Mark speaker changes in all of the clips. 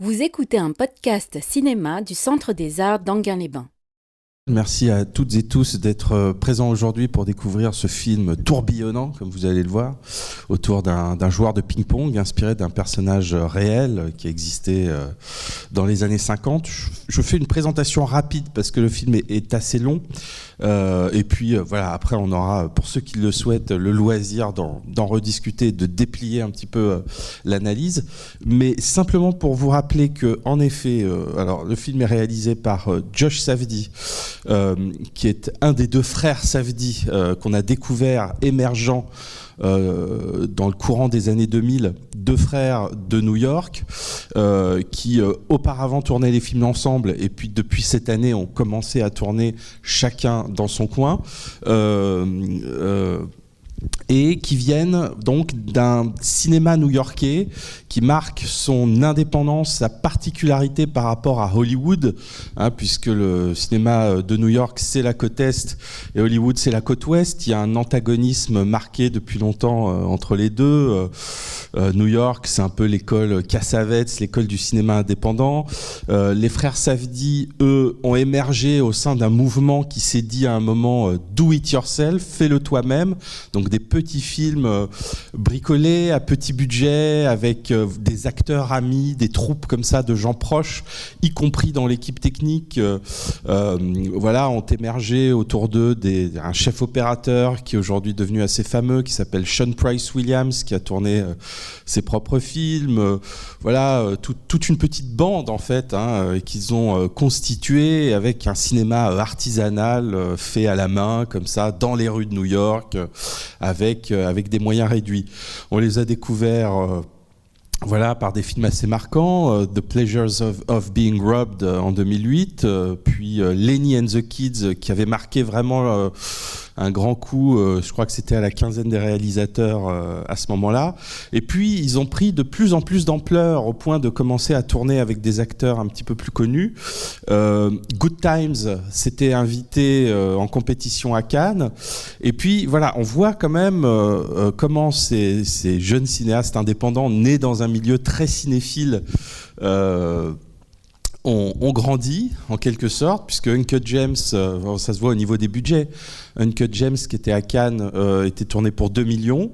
Speaker 1: Vous écoutez un podcast cinéma du Centre des Arts d'Enghien-les-Bains.
Speaker 2: Merci à toutes et tous d'être présents aujourd'hui pour découvrir ce film tourbillonnant, comme vous allez le voir, autour d'un joueur de ping-pong inspiré d'un personnage réel qui existait dans les années 50. Je fais une présentation rapide parce que le film est assez long. Et puis voilà, après on aura, pour ceux qui le souhaitent, le loisir d'en rediscuter, de déplier un petit peu l'analyse. Mais simplement pour vous rappeler que, en effet, alors le film est réalisé par Josh Safdie, qui est un des deux frères Safdie qu'on a découvert émergeant dans le courant des années 2000, deux frères de New York qui auparavant tournaient les films ensemble et puis depuis cette année ont commencé à tourner chacun dans son coin et qui viennent donc d'un cinéma new-yorkais qui marque son indépendance, sa particularité par rapport à Hollywood, puisque le cinéma de New York c'est la côte Est et Hollywood c'est la côte Ouest. Il y a un antagonisme marqué depuis longtemps entre les deux. New York c'est un peu l'école Cassavetes, l'école du cinéma indépendant. Les frères Safdie, eux, ont émergé au sein d'un mouvement qui s'est dit à un moment do it yourself, fais-le toi-même. Donc des petits films bricolés à petit budget avec des acteurs amis, des troupes comme ça de gens proches, y compris dans l'équipe technique. Voilà, ont émergé autour d'eux un chef opérateur qui est aujourd'hui devenu assez fameux, qui s'appelle Sean Price Williams, qui a tourné ses propres films. Voilà, toute une petite bande en fait, qu'ils ont constituée avec un cinéma artisanal fait à la main comme ça dans les rues de New York. Avec des moyens réduits. On les a découverts voilà, par des films assez marquants, The Pleasures of Being Robbed en 2008, puis Lenny and the Kids qui avait marqué vraiment un grand coup, je crois que c'était à la quinzaine des réalisateurs à ce moment-là. Et puis ils ont pris de plus en plus d'ampleur au point de commencer à tourner avec des acteurs un petit peu plus connus. Good Times s'était invité en compétition à Cannes. Et puis voilà, on voit quand même comment ces jeunes cinéastes indépendants nés dans un milieu très cinéphile ont grandi en quelque sorte, puisque Uncut Gems, ça se voit au niveau des budgets, Uncut Gems qui était à Cannes était tourné pour 2 millions.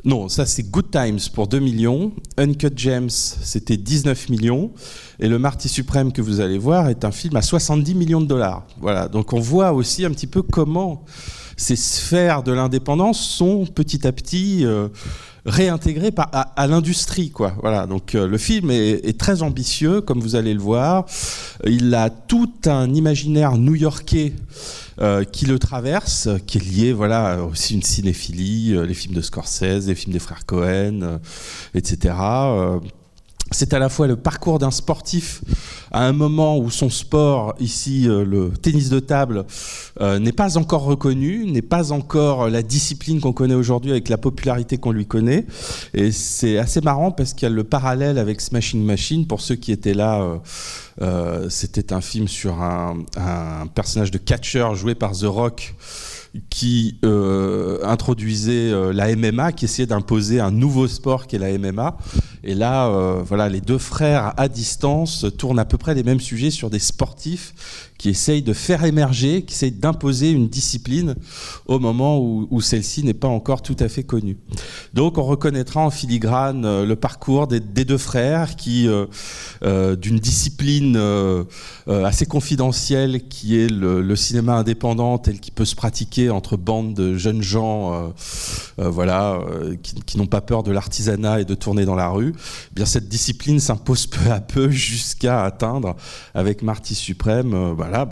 Speaker 2: Non, ça c'est Good Times pour 2 millions, Uncut Gems c'était 19 millions, et Le Marty Suprême que vous allez voir est un film à 70 millions de dollars. Voilà, donc on voit aussi un petit peu comment ces sphères de l'indépendance sont petit à petit réintégré à l'industrie, quoi. Voilà. Donc le film est très ambitieux, comme vous allez le voir. Il a tout un imaginaire new-yorkais qui le traverse, qui est lié, voilà, aussi une cinéphilie, les films de Scorsese, les films des frères Cohen, etc. C'est à la fois le parcours d'un sportif à un moment où son sport, ici le tennis de table, n'est pas encore reconnu, n'est pas encore la discipline qu'on connaît aujourd'hui avec la popularité qu'on lui connaît. Et c'est assez marrant parce qu'il y a le parallèle avec Smashing Machine. Pour ceux qui étaient là, c'était un film sur un personnage de catcheur joué par The Rock qui introduisait la MMA, qui essayait d'imposer un nouveau sport qui est la MMA. Et là, voilà, les deux frères à distance tournent à peu près les mêmes sujets sur des sportifs qui essayent de faire émerger, qui essayent d'imposer une discipline au moment où celle-ci n'est pas encore tout à fait connue. Donc on reconnaîtra en filigrane le parcours des deux frères qui, d'une discipline assez confidentielle qui est le cinéma indépendant tel qu'il peut se pratiquer entre bandes de jeunes gens voilà, qui n'ont pas peur de l'artisanat et de tourner dans la rue, eh bien cette discipline s'impose peu à peu jusqu'à atteindre, avec Marty Suprême, voilà,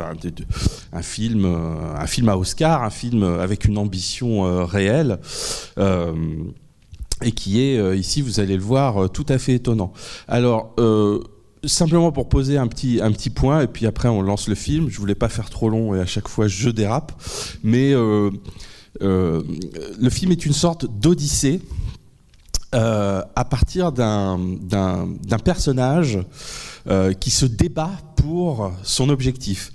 Speaker 2: un film à Oscar, un film avec une ambition réelle. Et qui est, ici, vous allez le voir, tout à fait étonnant. Alors, simplement pour poser un petit point, et puis après on lance le film. Je voulais pas faire trop long et à chaque fois je dérape, mais le film est une sorte d'odyssée à partir d'un personnage qui se débat pour son objectif.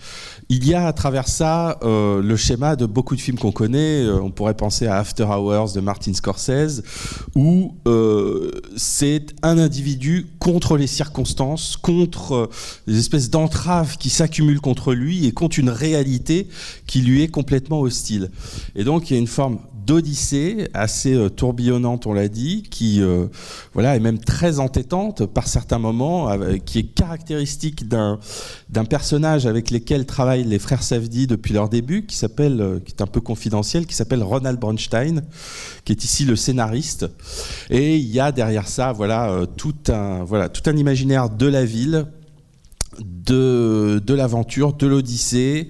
Speaker 2: Il y a à travers ça le schéma de beaucoup de films qu'on connaît. On pourrait penser à After Hours de Martin Scorsese, où c'est un individu contre les circonstances, contre des espèces d'entraves qui s'accumulent contre lui et contre une réalité qui lui est complètement hostile. Et donc il y a une forme d'odyssée assez tourbillonnante, on l'a dit, qui est même très entêtante par certains moments, qui est caractéristique d'un personnage avec lequel travaillent les frères Safdie depuis leur début, qui est un peu confidentiel, qui s'appelle Ronald Bronstein, qui est ici le scénariste. Et il y a derrière ça tout un imaginaire de la ville, de l'aventure, de l'odyssée,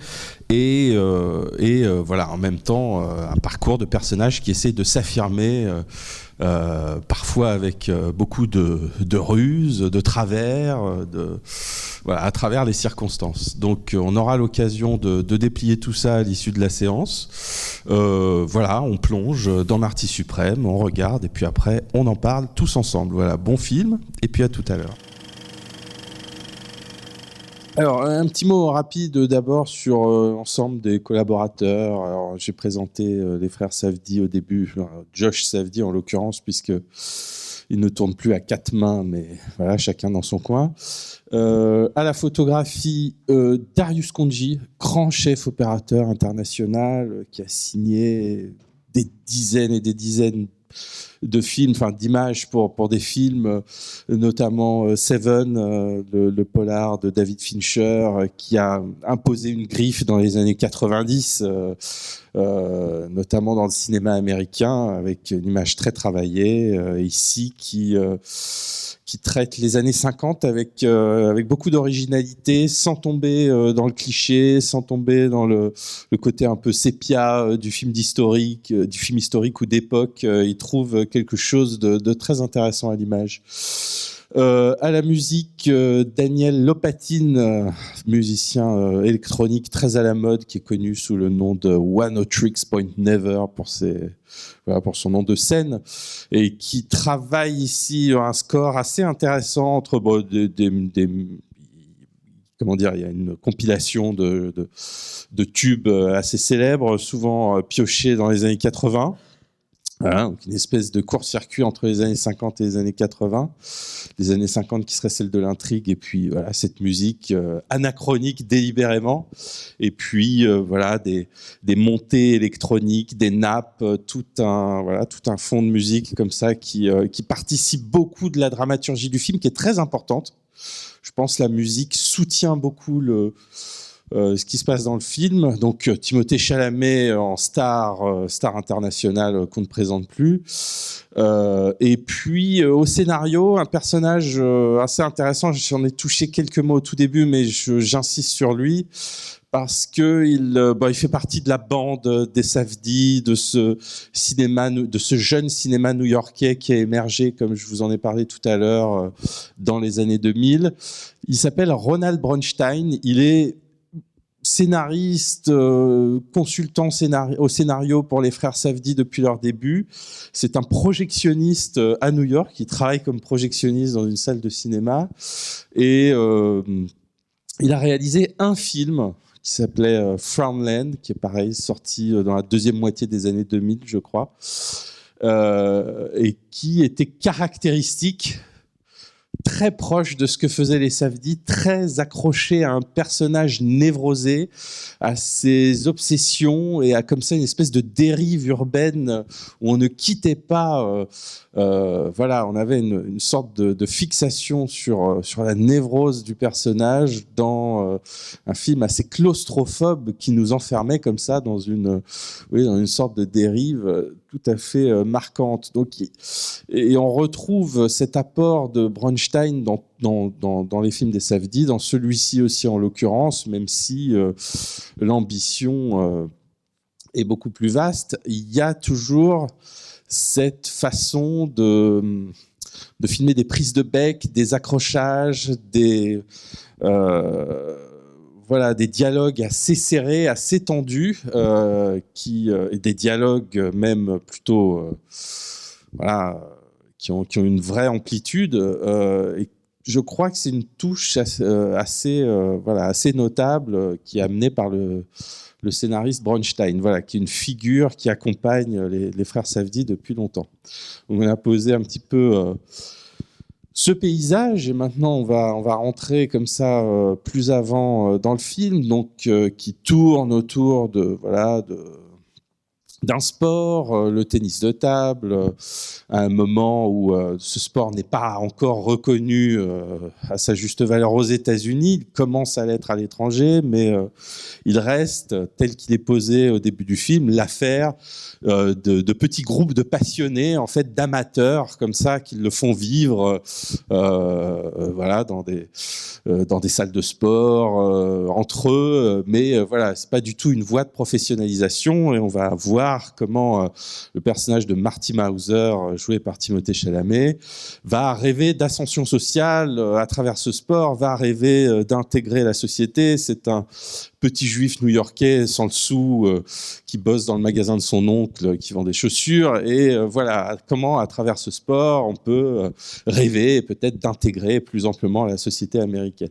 Speaker 2: et en même temps un parcours de personnages qui essaie de s'affirmer, parfois avec beaucoup de ruses, de travers, à travers les circonstances. Donc on aura l'occasion de déplier tout ça à l'issue de la séance. On plonge dans Marty Suprême, on regarde et puis après on en parle tous ensemble. Voilà, bon film et puis à tout à l'heure. Alors, un petit mot rapide d'abord sur l'ensemble des collaborateurs. Alors, j'ai présenté les frères Safdie au début, Josh Safdie en l'occurrence, puisque il ne tourne plus à 4 mains, mais voilà, chacun dans son coin. À la photographie, Darius Khondji, grand chef opérateur international, qui a signé des dizaines et des dizaines de films, d'images pour des films, notamment Seven, le polar de David Fincher, qui a imposé une griffe dans les années 90, notamment dans le cinéma américain, avec une image très travaillée, ici, qui traite les années 50 avec beaucoup d'originalité, sans tomber dans le cliché, sans tomber dans le côté un peu sépia du film historique ou d'époque. Il trouve quelque chose de très intéressant à l'image. À la musique, Daniel Lopatin, musicien électronique très à la mode, qui est connu sous le nom de One O Tricks Point Never pour son nom de scène, et qui travaille ici un score assez intéressant entre comment dire, il y a une compilation de tubes assez célèbres, souvent piochés dans les années 80. Voilà, donc une espèce de court-circuit entre les années 50 et les années 80. Les années 50 qui seraient celles de l'intrigue, et puis voilà, cette musique anachronique délibérément. Et puis des montées électroniques, des nappes, tout un fond de musique comme ça qui participe beaucoup de la dramaturgie du film, qui est très importante. Je pense que la musique soutient beaucoup ce qui se passe dans le film. Donc Timothée Chalamet en star international qu'on ne présente plus. Et puis au scénario, un personnage assez intéressant. J'en ai touché quelques mots au tout début, mais j'insiste sur lui parce que il fait partie de la bande des Safdie, de ce jeune cinéma new-yorkais qui a émergé, comme je vous en ai parlé tout à l'heure, dans les années 2000. Il s'appelle Ronald Bronstein. Il est scénariste, consultant au scénario pour les frères Safdie depuis leur début. C'est un projectionniste à New York, qui travaille comme projectionniste dans une salle de cinéma. Et il a réalisé un film qui s'appelait Farmland, qui est pareil, sorti dans la deuxième moitié des années 2000, je crois, et qui était caractéristique, très proche de ce que faisaient les Safdie, très accroché à un personnage névrosé, à ses obsessions et à comme ça une espèce de dérive urbaine où on ne quittait pas. On avait une sorte de fixation sur la névrose du personnage dans un film assez claustrophobe qui nous enfermait comme ça dans une sorte de dérive tout à fait marquante. Donc, et on retrouve cet apport de Bronstein dans les films des Safdie, dans celui-ci aussi en l'occurrence, même si l'ambition est beaucoup plus vaste. Il y a toujours cette façon de filmer des prises de bec, des accrochages, des dialogues assez serrés, assez tendus, et des dialogues même plutôt qui ont une vraie amplitude, et je crois que c'est une touche assez notable qui est amenée par le scénariste Bronstein, qui est une figure qui accompagne les frères Safdie depuis longtemps. Donc on a posé un petit peu ce paysage, et maintenant on va rentrer comme ça plus avant dans le film, donc qui tourne autour d'un sport, le tennis de table, à un moment où ce sport n'est pas encore reconnu à sa juste valeur aux États-Unis. Il commence à l'être à l'étranger, mais il reste, tel qu'il est posé au début du film, l'affaire de petits groupes de passionnés, en fait, d'amateurs comme ça, qui le font vivre dans des salles de sport entre eux, mais c'est pas du tout une voie de professionnalisation, et on va voir comment le personnage de Marty Mauser, joué par Timothée Chalamet, va rêver d'ascension sociale à travers ce sport, va rêver d'intégrer la société. C'est un petit juif new-yorkais sans le sou qui bosse dans le magasin de son oncle qui vend des chaussures, et comment à travers ce sport on peut rêver peut-être d'intégrer plus amplement la société américaine.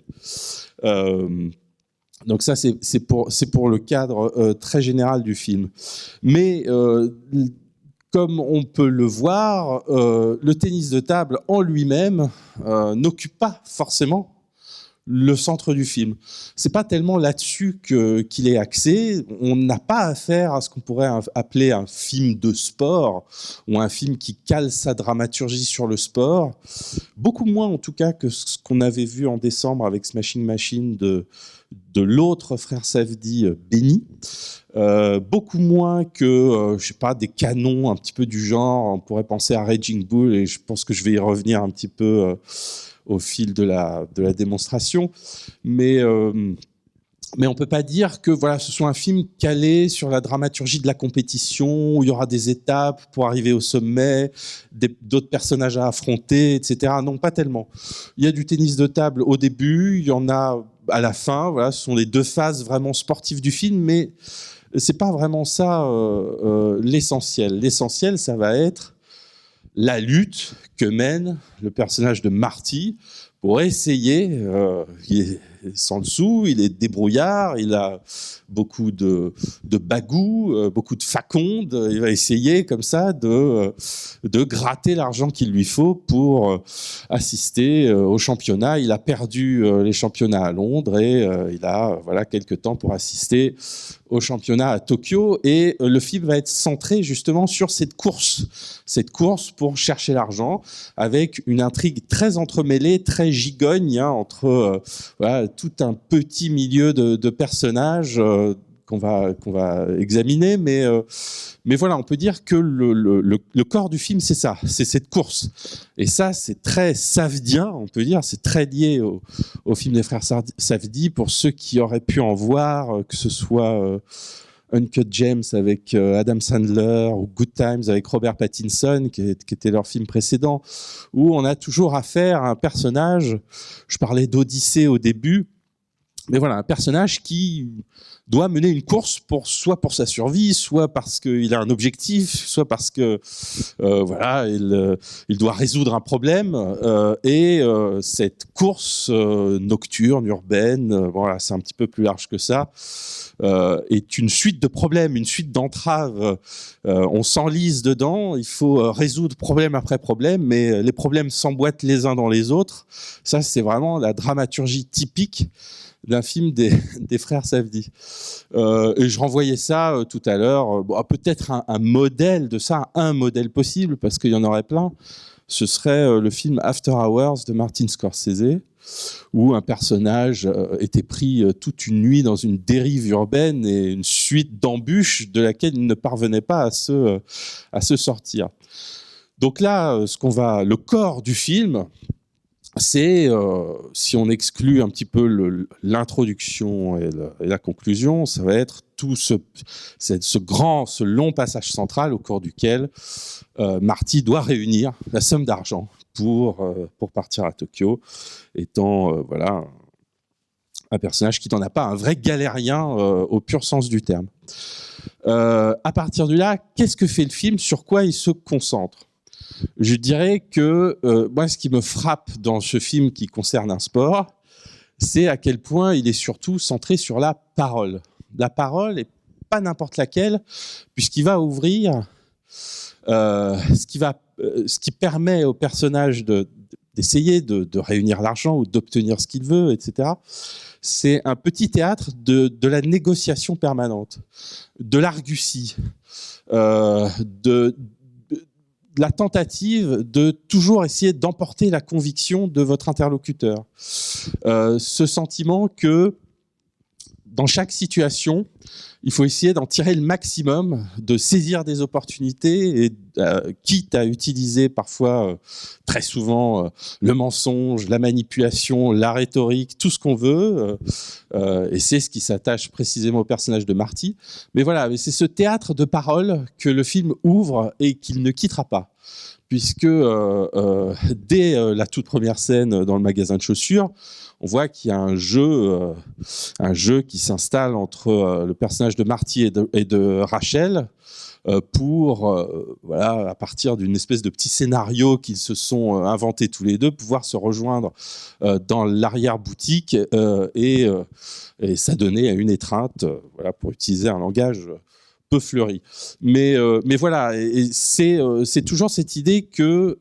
Speaker 2: Donc ça, c'est pour le cadre très général du film. Mais comme on peut le voir, le tennis de table en lui-même n'occupe pas forcément le centre du film. C'est pas tellement là-dessus qu'il est axé. On n'a pas affaire à ce qu'on pourrait appeler un film de sport ou un film qui cale sa dramaturgie sur le sport. Beaucoup moins, en tout cas, que ce qu'on avait vu en décembre avec Smashing Machine de l'autre frère Safdie, Benny. Beaucoup moins que, des canons un petit peu du genre. On pourrait penser à Raging Bull, et je pense que je vais y revenir un petit peu au fil de la démonstration. Mais on peut pas dire que ce soit un film calé sur la dramaturgie de la compétition, où il y aura des étapes pour arriver au sommet, d'autres personnages à affronter, etc. Non, pas tellement. Il y a du tennis de table au début, il y en a à la fin. Ce sont les deux phases vraiment sportives du film, mais c'est pas vraiment ça l'essentiel. L'essentiel, ça va être la lutte que mène le personnage de Marty pour essayer, il est sans le sou, il est débrouillard, il a beaucoup de bagou, beaucoup de faconde, il va essayer comme ça de gratter l'argent qu'il lui faut pour assister au championnat. Il a perdu les championnats à Londres, et il a quelques temps pour assister au championnat à Tokyo, et le film va être centré justement sur cette course pour chercher l'argent, avec une intrigue très entremêlée, très gigogne, entre tout un petit milieu de personnages qu'on va examiner, mais on peut dire que le corps du film, c'est ça, c'est cette course. Et ça, c'est très safdien, on peut dire, c'est très lié au film des frères Safdie, pour ceux qui auraient pu en voir, que ce soit Uncut Gems avec Adam Sandler, ou Good Times avec Robert Pattinson, qui était leur film précédent, où on a toujours affaire à un personnage, je parlais d'Odyssée au début, mais un personnage qui doit mener une course soit pour sa survie, soit parce qu'il a un objectif, soit parce que il doit résoudre un problème, et cette course nocturne, urbaine, c'est un petit peu plus large que ça, est une suite de problèmes, une suite d'entraves. On s'enlise dedans, il faut résoudre problème après problème, mais les problèmes s'emboîtent les uns dans les autres. Ça, c'est vraiment la dramaturgie typique d'un film des frères Safdie. Et je renvoyais ça tout à l'heure, peut-être un modèle de ça, un modèle possible, parce qu'il y en aurait plein. Ce serait le film After Hours de Martin Scorsese, où un personnage était pris toute une nuit dans une dérive urbaine et une suite d'embûches de laquelle il ne parvenait pas à se sortir. Donc là, le corps du film, c'est, si on exclut un petit peu l'introduction et la conclusion, ça va être tout ce long passage central au cours duquel Marty doit réunir la somme d'argent pour partir à Tokyo, étant un personnage qui n'en a pas un vrai galérien au pur sens du terme. À partir de là, qu'est-ce que fait le film? Sur quoi il se concentre? Je dirais que moi, ce qui me frappe dans ce film qui concerne un sport, c'est à quel point il est surtout centré sur la parole. La parole, et pas n'importe laquelle, puisqu'il va ouvrir ce qui permet au personnage d'essayer de réunir l'argent ou d'obtenir ce qu'il veut, etc. C'est un petit théâtre de la négociation permanente, de l'argutie, de la tentative de toujours essayer d'emporter la conviction de votre interlocuteur. Ce sentiment que dans chaque situation, il faut essayer d'en tirer le maximum, de saisir des opportunités, et quitte à utiliser parfois, très souvent, le mensonge, la manipulation, la rhétorique, tout ce qu'on veut. Et c'est ce qui s'attache précisément au personnage de Marty. Mais voilà, c'est ce théâtre de parole que le film ouvre et qu'il ne quittera pas. Puisque dès la toute première scène dans le magasin de chaussures, on voit qu'il y a un jeu qui s'installe entre le personnage de Marty et de Rachel pour, voilà, à partir d'une espèce de petit scénario qu'ils se sont inventés tous les deux, pouvoir se rejoindre dans l'arrière-boutique et ça donnait une étreinte, voilà, pour utiliser un langage peu fleuri. Mais voilà, et c'est toujours cette idée que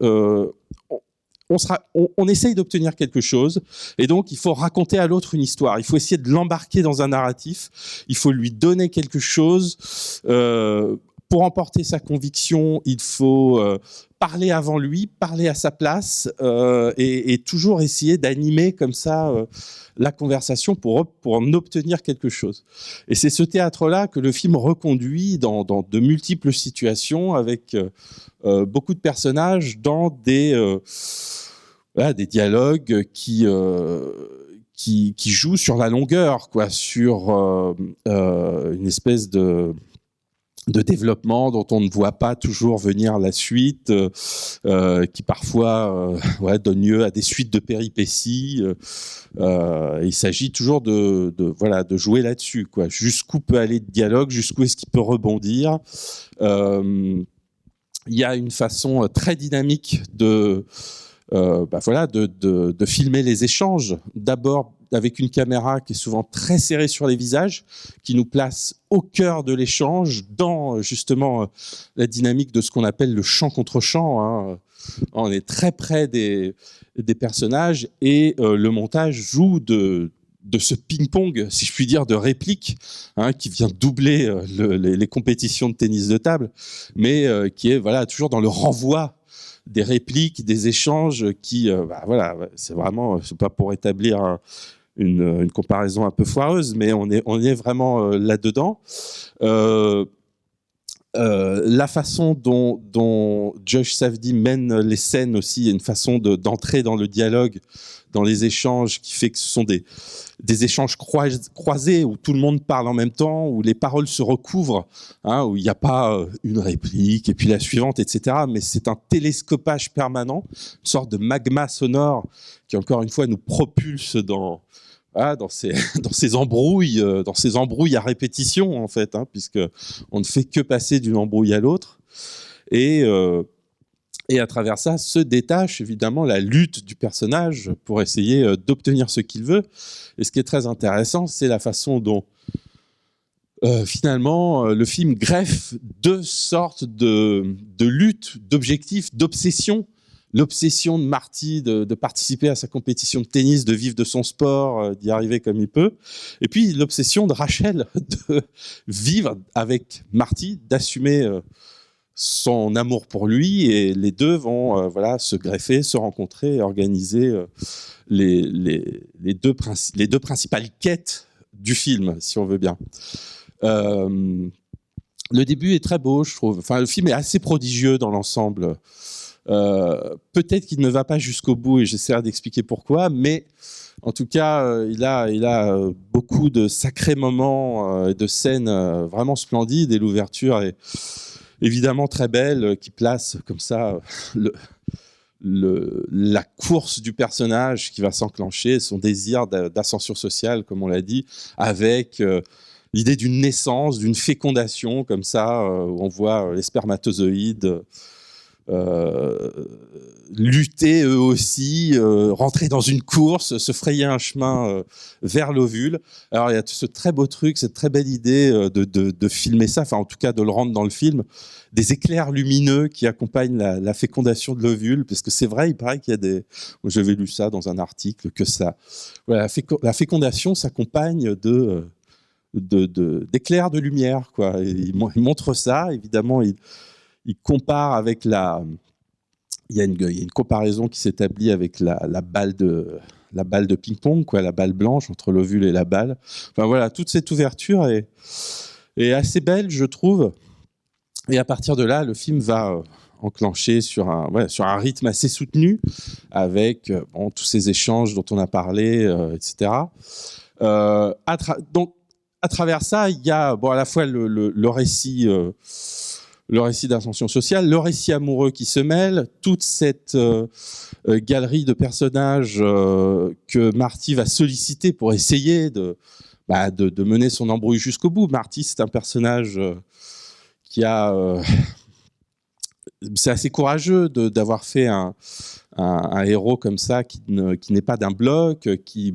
Speaker 2: on essaye d'obtenir quelque chose, et donc il faut raconter à l'autre une histoire. Il faut essayer de l'embarquer dans un narratif. Il faut lui donner quelque chose. Pour emporter sa conviction, il faut parler avant lui, parler à sa place, et toujours essayer d'animer comme ça la conversation pour en obtenir quelque chose. Et c'est ce théâtre-là que le film reconduit dans de multiples situations, avec beaucoup de personnages dans des dialogues qui jouent sur la longueur, quoi, sur une espèce de développement dont on ne voit pas toujours venir la suite, qui parfois donne lieu à des suites de péripéties. Il s'agit toujours de jouer là-dessus, quoi. Jusqu'où peut aller le dialogue, jusqu'où est-ce qu'il peut rebondir. Il y a une façon très dynamique de filmer les échanges. D'abord avec une caméra qui est souvent très serrée sur les visages, qui nous place au cœur de l'échange, dans justement la dynamique de ce qu'on appelle le champ contre champ, hein. On est très près des personnages, et le montage joue de ce ping-pong, si je puis dire, de répliques, hein, qui vient doubler les compétitions de tennis de table, mais qui est toujours dans le renvoi des répliques, des échanges qui, c'est vraiment, c'est pas pour établir une comparaison un peu foireuse, mais on est vraiment là-dedans. La façon dont Josh Safdie mène les scènes aussi, une façon d'entrer dans le dialogue, dans les échanges, qui fait que ce sont des échanges croisés, où tout le monde parle en même temps, où les paroles se recouvrent, hein, où il n'y a pas une réplique et puis la suivante, etc. Mais c'est un télescopage permanent, une sorte de magma sonore qui, encore une fois, nous propulse dans ces embrouilles à répétition, en fait, hein, puisque on ne fait que passer d'une embrouille à l'autre. Et à travers ça se détache évidemment la lutte du personnage pour essayer d'obtenir ce qu'il veut. Et ce qui est très intéressant, c'est la façon dont finalement le film greffe deux sortes de luttes, d'objectifs, d'obsessions. L'obsession de Marty de participer à sa compétition de tennis, de vivre de son sport, d'y arriver comme il peut. Et puis l'obsession de Rachel de vivre avec Marty, d'assumer son amour pour lui, et les deux vont se greffer, se rencontrer et organiser les deux principales quêtes du film, si on veut bien. Le début est très beau, je trouve. Enfin, le film est assez prodigieux dans l'ensemble. Peut-être qu'il ne va pas jusqu'au bout, et j'essaierai d'expliquer pourquoi, mais en tout cas, il a beaucoup de sacrés moments, de scènes vraiment splendides, et l'ouverture est évidemment très belle, qui place comme ça la course du personnage qui va s'enclencher, son désir d'ascension sociale, comme on l'a dit, avec l'idée d'une naissance, d'une fécondation, comme ça, où on voit les spermatozoïdes lutter eux aussi, rentrer dans une course, se frayer un chemin vers l'ovule. Alors il y a ce très beau truc, cette très belle idée de filmer ça, enfin en tout cas de le rendre dans le film, des éclairs lumineux qui accompagnent la fécondation de l'ovule, parce que c'est vrai, il paraît qu'il y a des... J'avais lu ça dans un article, que ça... Voilà, la fécondation s'accompagne d'éclairs de lumière, quoi. Et il montre ça, évidemment, il compare avec il y a une comparaison qui s'établit avec la balle de ping-pong, quoi, la balle blanche entre l'ovule et la balle. Enfin voilà, toute cette ouverture est assez belle, je trouve. Et à partir de là, le film va enclencher sur un rythme assez soutenu, avec tous ces échanges dont on a parlé, etc. Donc, à travers ça, il y a à la fois le récit d'ascension sociale, le récit amoureux qui se mêle, toute cette galerie de personnages que Marty va solliciter pour essayer de mener son embrouille jusqu'au bout. Marty, c'est un personnage qui a... c'est assez courageux d'avoir fait un héros comme ça qui n'est pas d'un bloc, qui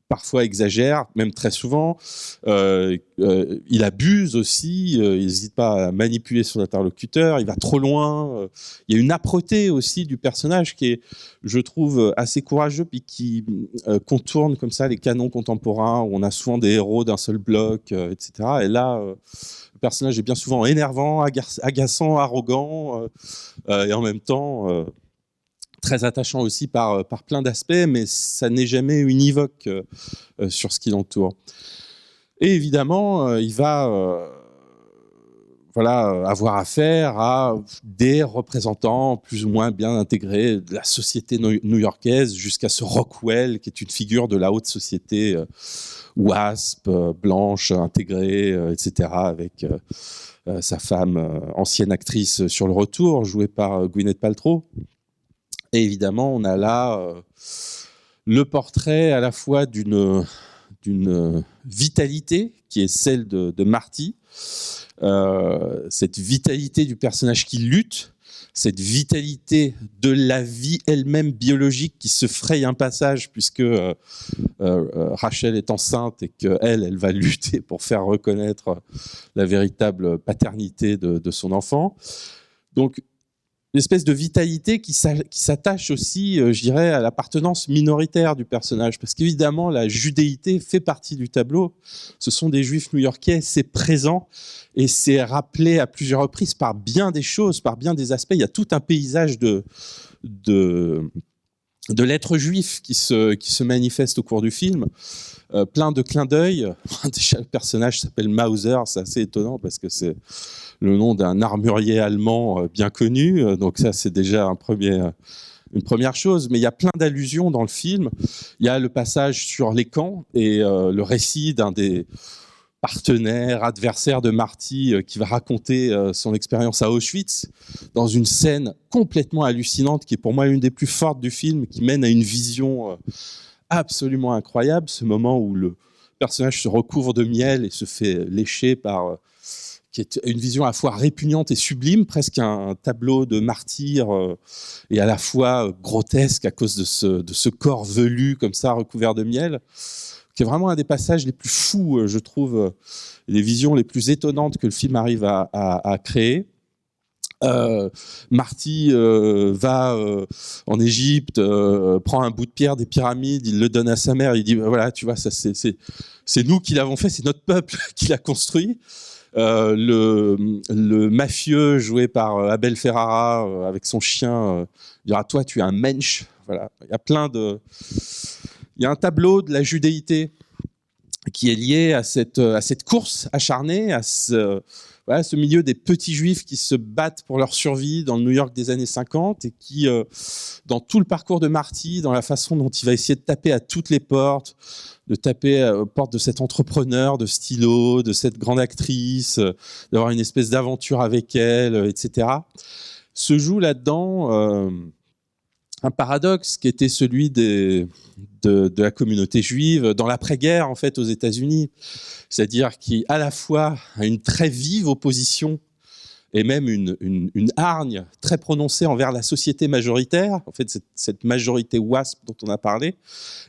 Speaker 2: parfois exagère, même très souvent. Il abuse aussi, il n'hésite pas à manipuler son interlocuteur, il va trop loin. Il y a une âpreté aussi du personnage qui est, je trouve, assez courageux, puis qui contourne comme ça les canons contemporains, où on a souvent des héros d'un seul bloc, etc. Et là, le personnage est bien souvent énervant, agaçant, arrogant, et en même temps... très attachant aussi par plein d'aspects, mais ça n'est jamais univoque sur ce qui l'entoure. Et évidemment, il va avoir affaire à des représentants plus ou moins bien intégrés de la société new-yorkaise, jusqu'à ce Rockwell, qui est une figure de la haute société WASP, blanche, intégrée, etc., avec sa femme, ancienne actrice sur le retour, jouée par Gwyneth Paltrow. Et évidemment, on a là le portrait à la fois d'une vitalité qui est celle de Marty, cette vitalité du personnage qui lutte, cette vitalité de la vie elle-même biologique qui se fraye un passage, puisque Rachel est enceinte et qu'elle va lutter pour faire reconnaître la véritable paternité de son enfant. Donc, une espèce de vitalité qui s'attache aussi, je dirais, à l'appartenance minoritaire du personnage. Parce qu'évidemment, la judéité fait partie du tableau. Ce sont des juifs new-yorkais, c'est présent et c'est rappelé à plusieurs reprises par bien des choses, par bien des aspects. Il y a tout un paysage de l'être juif qui se manifeste au cours du film. Plein de clins d'œil. Déjà, le personnage s'appelle Mauser, c'est assez étonnant parce que c'est le nom d'un armurier allemand bien connu. Donc ça, c'est déjà une première chose. Mais il y a plein d'allusions dans le film. Il y a le passage sur les camps et le récit d'un des partenaires, adversaires de Marty, qui va raconter son expérience à Auschwitz dans une scène complètement hallucinante qui est pour moi une des plus fortes du film, qui mène à une vision absolument incroyable, ce moment où le personnage se recouvre de miel et se fait lécher par... qui est une vision à la fois répugnante et sublime, presque un tableau de martyr, et à la fois grotesque à cause de ce corps velu comme ça, recouvert de miel, qui est vraiment un des passages les plus fous, je trouve, les visions les plus étonnantes que le film arrive à créer. Marty va en Égypte, prend un bout de pierre des pyramides, il le donne à sa mère, il dit voilà, tu vois, ça c'est nous qui l'avons fait, c'est notre peuple qui l'a construit. Le mafieux joué par Abel Ferrara avec son chien dira toi tu es un mensch. Voilà, il y a un tableau de la judéité qui est lié à cette course acharnée, à ce milieu des petits juifs qui se battent pour leur survie dans le New York des années 50 et qui, dans tout le parcours de Marty, dans la façon dont il va essayer de taper à toutes les portes, de taper aux portes de cet entrepreneur de stylo, de cette grande actrice, d'avoir une espèce d'aventure avec elle, etc., se joue là-dedans un paradoxe qui était celui de la communauté juive dans l'après-guerre, en fait, aux États-Unis. C'est-à-dire qui, à la fois, a une très vive opposition et même une hargne très prononcée envers la société majoritaire, en fait cette majorité WASP dont on a parlé,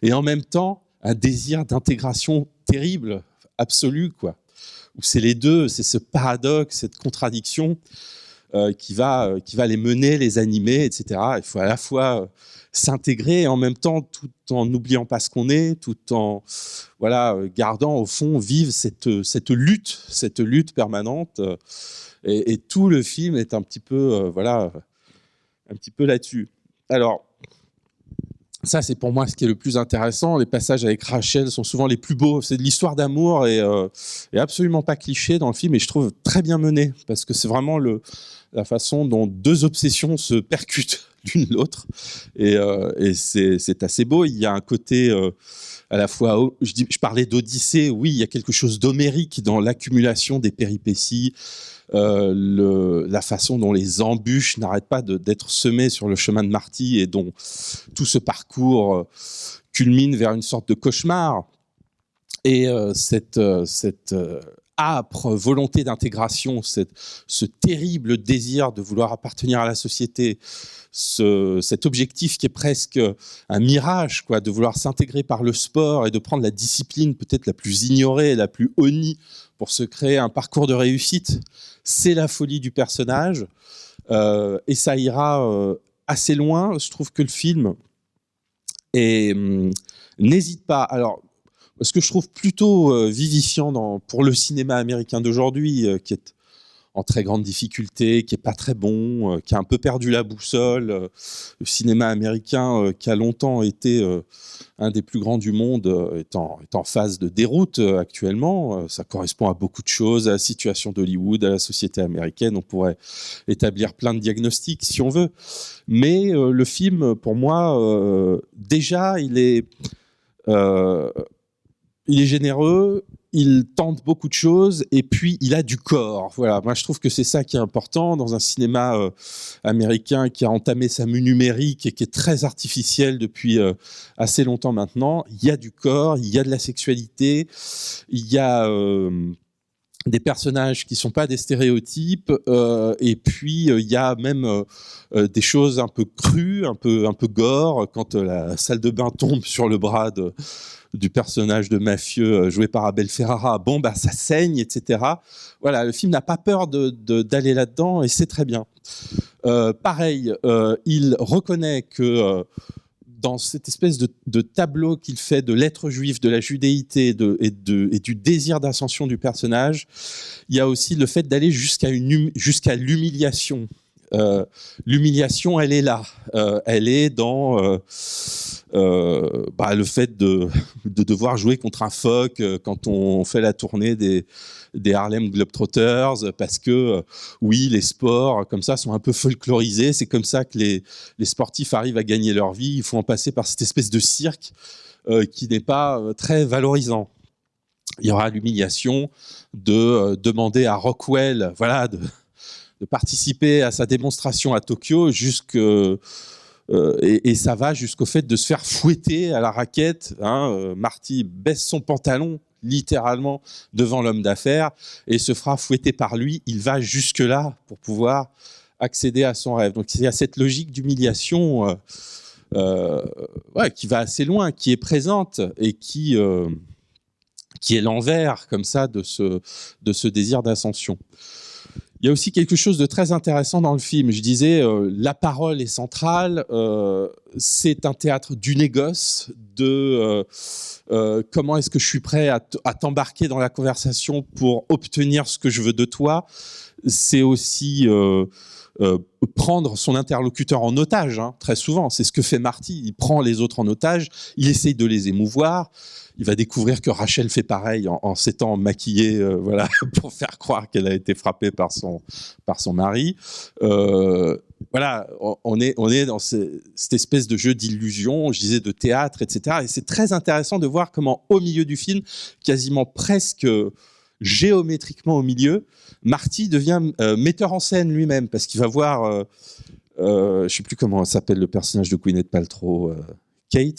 Speaker 2: et en même temps un désir d'intégration terrible, absolu, quoi. Où c'est les deux, c'est ce paradoxe, cette contradiction qui va les mener, les animer, etc. Il faut à la fois s'intégrer et en même temps, tout en n'oubliant pas ce qu'on est, tout en gardant au fond vive cette lutte permanente. Et tout le film est un petit peu là-dessus. Alors, ça, c'est pour moi ce qui est le plus intéressant. Les passages avec Rachel sont souvent les plus beaux. C'est de l'histoire d'amour et absolument pas cliché dans le film, et je trouve très bien mené, parce que c'est vraiment la façon dont deux obsessions se percutent l'une l'autre, et c'est assez beau. Il y a un côté à la fois, je parlais d'Odyssée, oui, il y a quelque chose d'homérique dans l'accumulation des péripéties, la façon dont les embûches n'arrêtent pas d'être semées sur le chemin de Marty, et dont tout ce parcours culmine vers une sorte de cauchemar. Et cette âpre volonté d'intégration, ce terrible désir de vouloir appartenir à la société, cet objectif qui est presque un mirage, quoi, de vouloir s'intégrer par le sport et de prendre la discipline peut-être la plus ignorée, la plus honnie, pour se créer un parcours de réussite, c'est la folie du personnage, et ça ira assez loin. Je trouve que le film n'hésite pas. Alors, ce que je trouve plutôt vivifiant pour le cinéma américain d'aujourd'hui, qui est en très grande difficulté, qui est pas très bon, qui a un peu perdu la boussole, le cinéma américain qui a longtemps été un des plus grands du monde est en phase de déroute actuellement. Ça correspond à beaucoup de choses, à la situation d'Hollywood, à la société américaine. On pourrait établir plein de diagnostics si on veut. Mais le film, pour moi, déjà, il est généreux, il tente beaucoup de choses, et puis il a du corps. Voilà, moi je trouve que c'est ça qui est important dans un cinéma américain qui a entamé sa mue numérique et qui est très artificiel depuis assez longtemps maintenant. Il y a du corps, il y a de la sexualité, il y a des personnages qui sont pas des stéréotypes, et puis il y a même des choses un peu crues, un peu gore, quand la salle de bain tombe sur le bras du personnage de mafieux joué par Abel Ferrara. Bon, bah ça saigne, etc. Voilà, le film n'a pas peur d'aller là-dedans, et c'est très bien. Pareil, il reconnaît que dans cette espèce de tableau qu'il fait de l'être juif, de la judéité et du désir d'ascension du personnage, il y a aussi le fait d'aller jusqu'à l'humiliation. L'humiliation, elle est là. Elle est dans le fait de devoir jouer contre un phoque quand on fait la tournée des Harlem Globetrotters, parce que oui, les sports comme ça sont un peu folklorisés. C'est comme ça que les sportifs arrivent à gagner leur vie. Il faut en passer par cette espèce de cirque qui n'est pas très valorisant. Il y aura l'humiliation de demander à Rockwell, de participer à sa démonstration à Tokyo, et ça va jusqu'au fait de se faire fouetter à la raquette. Marty baisse son pantalon littéralement devant l'homme d'affaires et se fera fouetter par lui. Il va jusque-là pour pouvoir accéder à son rêve. Donc il y a cette logique d'humiliation qui va assez loin, qui est présente et qui est l'envers comme ça de ce désir d'ascension. Il y a aussi quelque chose de très intéressant dans le film. Je disais, la parole est centrale. C'est un théâtre du négoce, de comment est-ce que je suis prêt à t'embarquer dans la conversation pour obtenir ce que je veux de toi. C'est aussi prendre son interlocuteur en otage, très souvent. C'est ce que fait Marty. Il prend les autres en otage, il essaye de les émouvoir. Il va découvrir que Rachel fait pareil en s'étant maquillée pour faire croire qu'elle a été frappée par son mari. On est dans cette espèce de jeu d'illusion, je disais de théâtre, etc. Et c'est très intéressant de voir comment, au milieu du film, quasiment presque géométriquement au milieu, Marty devient metteur en scène lui-même, parce qu'il va voir, je ne sais plus comment s'appelle le personnage de Gwyneth Paltrow, Kay.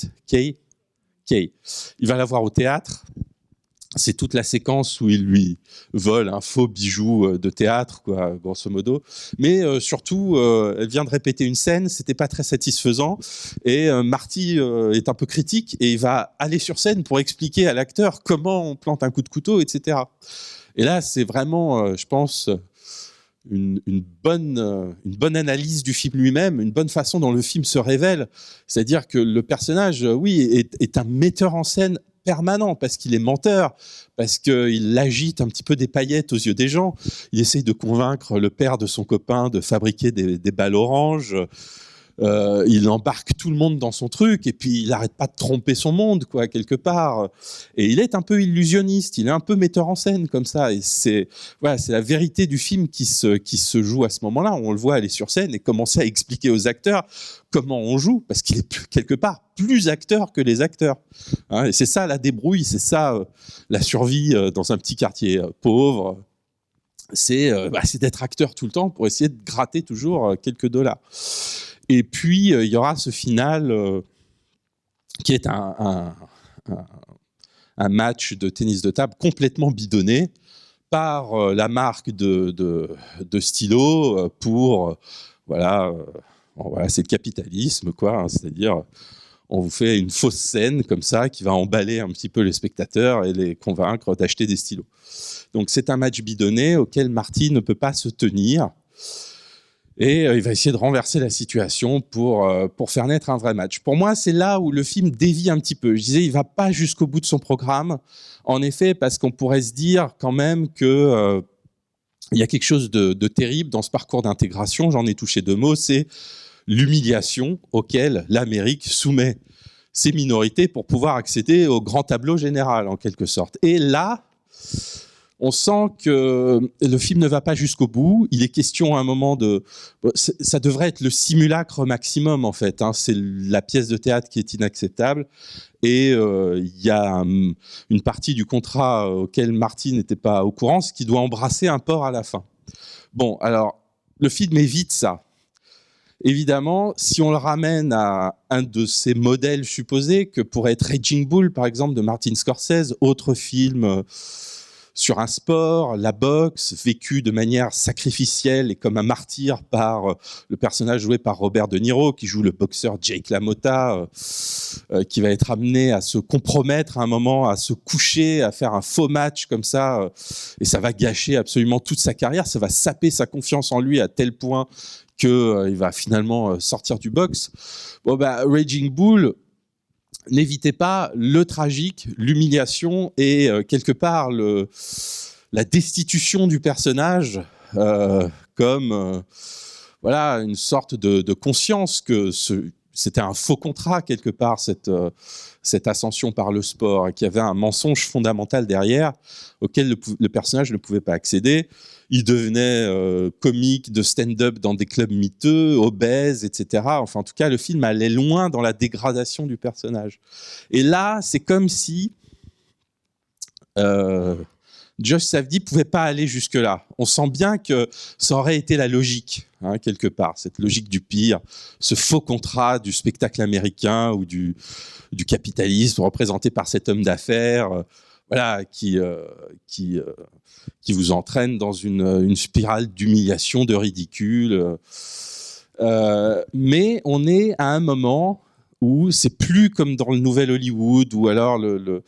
Speaker 2: Il va la voir au théâtre c'est toute la séquence où il lui vole un faux bijou de théâtre, quoi, grosso modo. Mais surtout, elle vient de répéter une scène, c'était pas très satisfaisant, et Marty est un peu critique et il va aller sur scène pour expliquer à l'acteur comment on plante un coup de couteau, etc. Et là, c'est vraiment, je pense, une bonne analyse du film lui-même, une bonne façon dont le film se révèle. C'est-à-dire que le personnage, oui, est un metteur en scène permanent, parce qu'il est menteur, parce qu'il agite un petit peu des paillettes aux yeux des gens. Il essaye de convaincre le père de son copain de fabriquer des balles oranges. Il embarque tout le monde dans son truc, et puis il n'arrête pas de tromper son monde, quoi, quelque part. Et il est un peu illusionniste, il est un peu metteur en scène comme ça. Et c'est la vérité du film qui se joue à ce moment-là. On le voit aller sur scène et commencer à expliquer aux acteurs comment on joue, parce qu'il est quelque part plus acteur que les acteurs. Hein, et c'est ça la débrouille, c'est ça la survie dans un petit quartier pauvre. C'est d'être acteur tout le temps pour essayer de gratter toujours quelques dollars. Et puis, il y aura ce final qui est un match de tennis de table complètement bidonné par la marque de stylo pour... voilà, c'est le capitalisme, quoi. Hein, c'est-à-dire, on vous fait une fausse scène comme ça qui va emballer un petit peu les spectateurs et les convaincre d'acheter des stylos. Donc, c'est un match bidonné auquel Marty ne peut pas se tenir. Et il va essayer de renverser la situation pour faire naître un vrai match. Pour moi, c'est là où le film dévie un petit peu. Je disais, il va pas jusqu'au bout de son programme. En effet, parce qu'on pourrait se dire quand même que il y a quelque chose de terrible dans ce parcours d'intégration. J'en ai touché 2 mots. C'est l'humiliation auquel l'Amérique soumet ses minorités pour pouvoir accéder au grand tableau général, en quelque sorte. Et là, on sent que le film ne va pas jusqu'au bout. Il est question à un moment ça devrait être le simulacre maximum, en fait. Hein. C'est la pièce de théâtre qui est inacceptable. Et il y a une partie du contrat auquel Marty n'était pas au courant, ce qui doit embrasser un porc à la fin. Bon, alors, le film évite ça. Évidemment, si on le ramène à un de ces modèles supposés, que pourrait être Raging Bull, par exemple, de Martin Scorsese, autre film sur un sport, la boxe, vécue de manière sacrificielle et comme un martyr par le personnage joué par Robert De Niro, qui joue le boxeur Jake LaMotta, qui va être amené à se compromettre à un moment, à se coucher, à faire un faux match comme ça, et ça va gâcher absolument toute sa carrière, ça va saper sa confiance en lui à tel point qu'il va finalement sortir du boxe. Bon, Raging Bull n'évitez pas le tragique, l'humiliation et quelque part la destitution du personnage comme une sorte de conscience que c'était un faux contrat quelque part, cette ascension par le sport, et qu'il y avait un mensonge fondamental derrière auquel le personnage ne pouvait pas accéder. Il devenait comique de stand-up dans des clubs miteux, obèse, etc. Enfin, en tout cas, le film allait loin dans la dégradation du personnage. Et là, c'est comme si Josh Safdie pouvait pas aller jusque-là. On sent bien que ça aurait été la logique, hein, quelque part, cette logique du pire, ce faux contrat du spectacle américain ou du capitalisme représenté par cet homme d'affaires, qui vous entraîne dans une spirale d'humiliation, de ridicule. Mais on est à un moment où c'est plus comme dans le nouvel Hollywood, ou alors le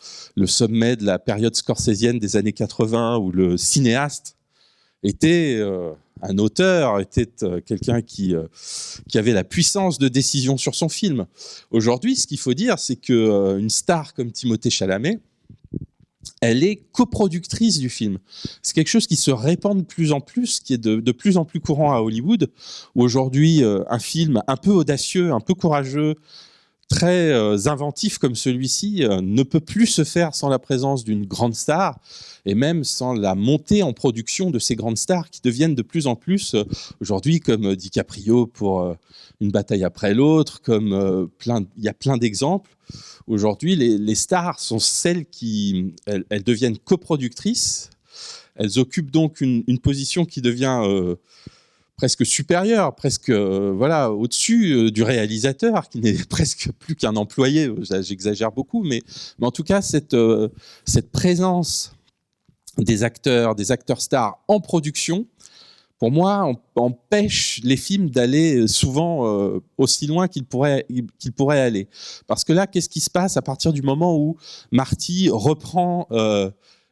Speaker 2: sommet de la période scorsésienne des années 80, où le cinéaste était un auteur, était quelqu'un qui avait la puissance de décision sur son film. Aujourd'hui, ce qu'il faut dire, c'est qu'une star comme Timothée Chalamet, elle est coproductrice du film. C'est quelque chose qui se répand de plus en plus, qui est de plus en plus courant à Hollywood, où aujourd'hui, un film un peu audacieux, un peu courageux, très inventif comme celui-ci ne peut plus se faire sans la présence d'une grande star, et même sans la montée en production de ces grandes stars qui deviennent de plus en plus aujourd'hui, comme DiCaprio pour Une bataille après l'autre, comme il y a plein d'exemples. Aujourd'hui, les stars sont celles qui elles deviennent coproductrices. Elles occupent donc une position qui devient presque supérieur, presque voilà, au-dessus du réalisateur, qui n'est presque plus qu'un employé. J'exagère beaucoup, mais en tout cas, cette présence des acteurs stars en production, pour moi, empêche les films d'aller souvent aussi loin qu'ils pourraient aller. Parce que là, qu'est-ce qui se passe à partir du moment où Marty reprend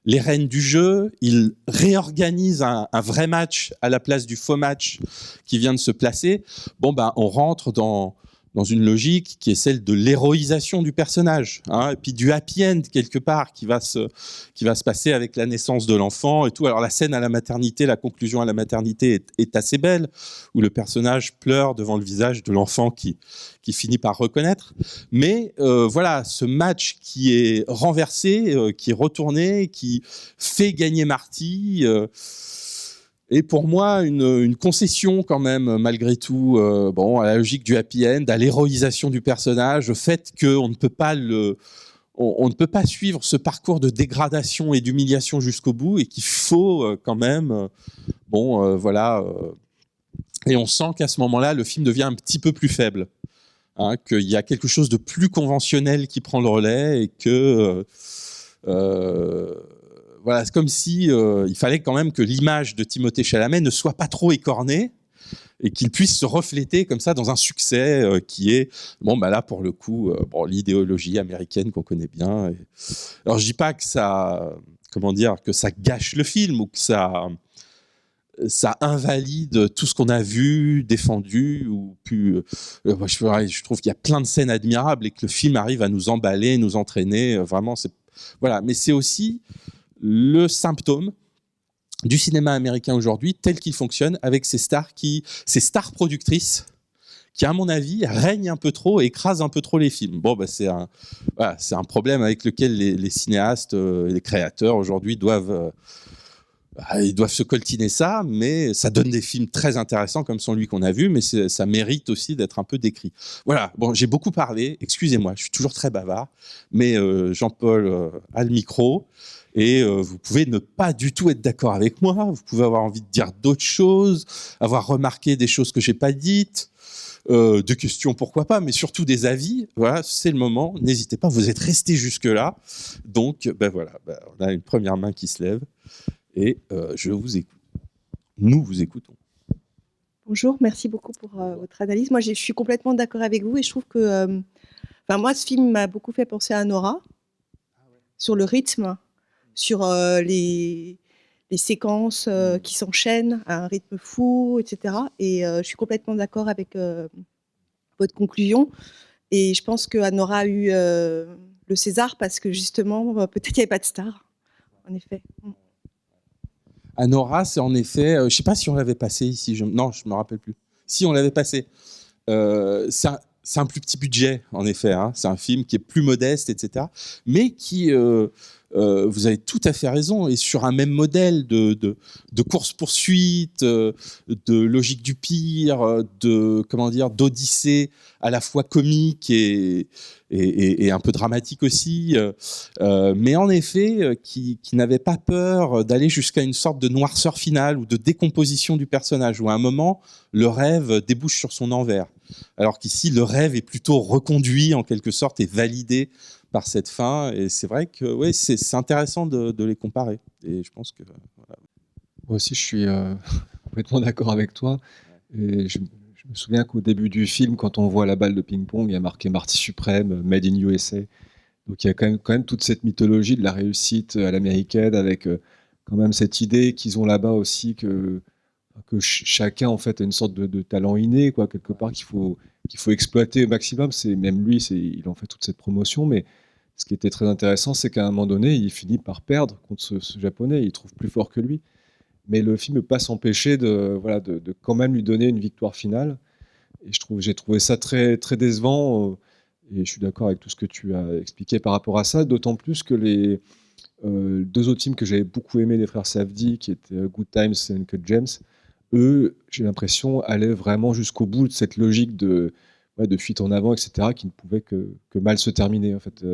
Speaker 2: les rênes du jeu, il réorganise un vrai match à la place du faux match qui vient de se placer. Bon, ben, on rentre dans une logique qui est celle de l'héroïsation du personnage, hein, et puis du happy end quelque part qui va se passer avec la naissance de l'enfant et tout. Alors la scène à la maternité, la conclusion à la maternité est assez belle, où le personnage pleure devant le visage de l'enfant qui finit par reconnaître. Mais voilà, ce match qui est renversé, qui est retourné, qui fait gagner Marty. Et pour moi, une concession quand même, malgré tout, à la logique du happy end, à l'héroïsation du personnage, au fait qu'on ne peut pas on ne peut pas suivre ce parcours de dégradation et d'humiliation jusqu'au bout, et qu'il faut quand même, voilà. Et on sent qu'à ce moment-là, le film devient un petit peu plus faible, hein, qu'il y a quelque chose de plus conventionnel qui prend le relais, et que voilà, c'est comme si il fallait quand même que l'image de Timothée Chalamet ne soit pas trop écornée et qu'il puisse se refléter comme ça dans un succès qui est, là pour le coup, l'idéologie américaine qu'on connaît bien. Alors je dis pas que ça, que ça gâche le film, ou que ça invalide tout ce qu'on a vu, défendu, ou pu. Je trouve qu'il y a plein de scènes admirables et que le film arrive à nous emballer, nous entraîner. Vraiment, voilà. Mais c'est aussi le symptôme du cinéma américain aujourd'hui tel qu'il fonctionne, avec ces stars productrices qui, à mon avis, règnent un peu trop et écrasent un peu trop les films. C'est un problème avec lequel les cinéastes et les créateurs aujourd'hui doivent se coltiner ça, mais ça donne des films très intéressants comme celui qu'on a vu, mais ça mérite aussi d'être un peu décrit. Voilà, j'ai beaucoup parlé, excusez-moi, je suis toujours très bavard, mais Jean-Paul a le micro, et vous pouvez ne pas du tout être d'accord avec moi, vous pouvez avoir envie de dire d'autres choses, avoir remarqué des choses que j'ai pas dites, des questions pourquoi pas, mais surtout des avis. Voilà, c'est le moment, n'hésitez pas, vous êtes restés jusque-là, donc on a une première main qui se lève. Et je vous écoute. Nous vous écoutons.
Speaker 3: Bonjour, merci beaucoup pour votre analyse. Moi, je suis complètement d'accord avec vous, et je trouve que, moi, ce film m'a beaucoup fait penser à Nora, sur le rythme, sur les séquences qui s'enchaînent à un rythme fou, etc. Et je suis complètement d'accord avec votre conclusion. Et je pense que Nora a eu le César parce que justement, peut-être il n'y avait pas de star, en effet.
Speaker 2: Anora, c'est en effet, je ne sais pas si on l'avait passé ici, non, je ne me rappelle plus. Si, on l'avait passé. C'est un plus petit budget, en effet, hein. C'est un film qui est plus modeste, etc. Mais qui, vous avez tout à fait raison, est sur un même modèle de course-poursuite, de logique du pire, d'odyssée à la fois comique et un peu dramatique aussi, mais en effet qui n'avait pas peur d'aller jusqu'à une sorte de noirceur finale ou de décomposition du personnage, où à un moment le rêve débouche sur son envers, alors qu'ici le rêve est plutôt reconduit en quelque sorte et validé par cette fin. Et c'est vrai que c'est intéressant de les comparer, et je pense que voilà.
Speaker 4: Moi aussi je suis complètement d'accord avec toi, et je me souviens qu'au début du film, quand on voit la balle de ping-pong, il y a marqué Marty Suprême, Made in USA. Donc il y a quand même toute cette mythologie de la réussite à l'américaine, avec quand même cette idée qu'ils ont là-bas aussi que chacun en fait a une sorte de talent inné, quoi, quelque part, qu'il faut exploiter au maximum. Même lui, il en fait toute cette promotion, mais ce qui était très intéressant, c'est qu'à un moment donné, il finit par perdre contre ce Japonais, il trouve plus fort que lui. Mais le film ne peut pas s'empêcher de quand même lui donner une victoire finale. Et j'ai trouvé ça très, très décevant. Et je suis d'accord avec tout ce que tu as expliqué par rapport à ça, d'autant plus que les deux autres films que j'avais beaucoup aimés des frères Safdie, qui étaient Good Times et Uncut James, eux, j'ai l'impression, allaient vraiment jusqu'au bout de cette logique de fuite en avant, etc., qui ne pouvait que mal se terminer, en fait.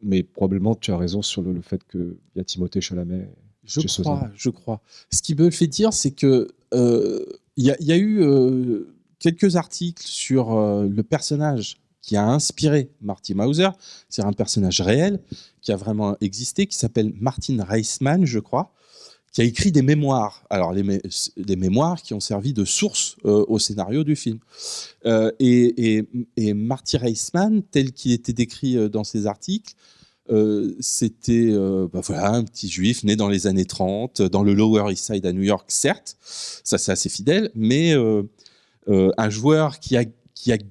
Speaker 4: Mais probablement, tu as raison sur le fait qu'il y a Timothée Chalamet.
Speaker 2: Je crois. Ce qui me fait dire, c'est que y a eu quelques articles sur le personnage qui a inspiré Marty Mauser. C'est un personnage réel qui a vraiment existé, qui s'appelle Martin Reisman, je crois, qui a écrit des mémoires. Alors, des mémoires qui ont servi de source au scénario du film. Et Marty Reisman, tel qu'il était décrit dans ces articles, c'était voilà, un petit juif né dans les années 30, dans le Lower East Side à New York, certes, ça c'est assez fidèle, mais un joueur qui a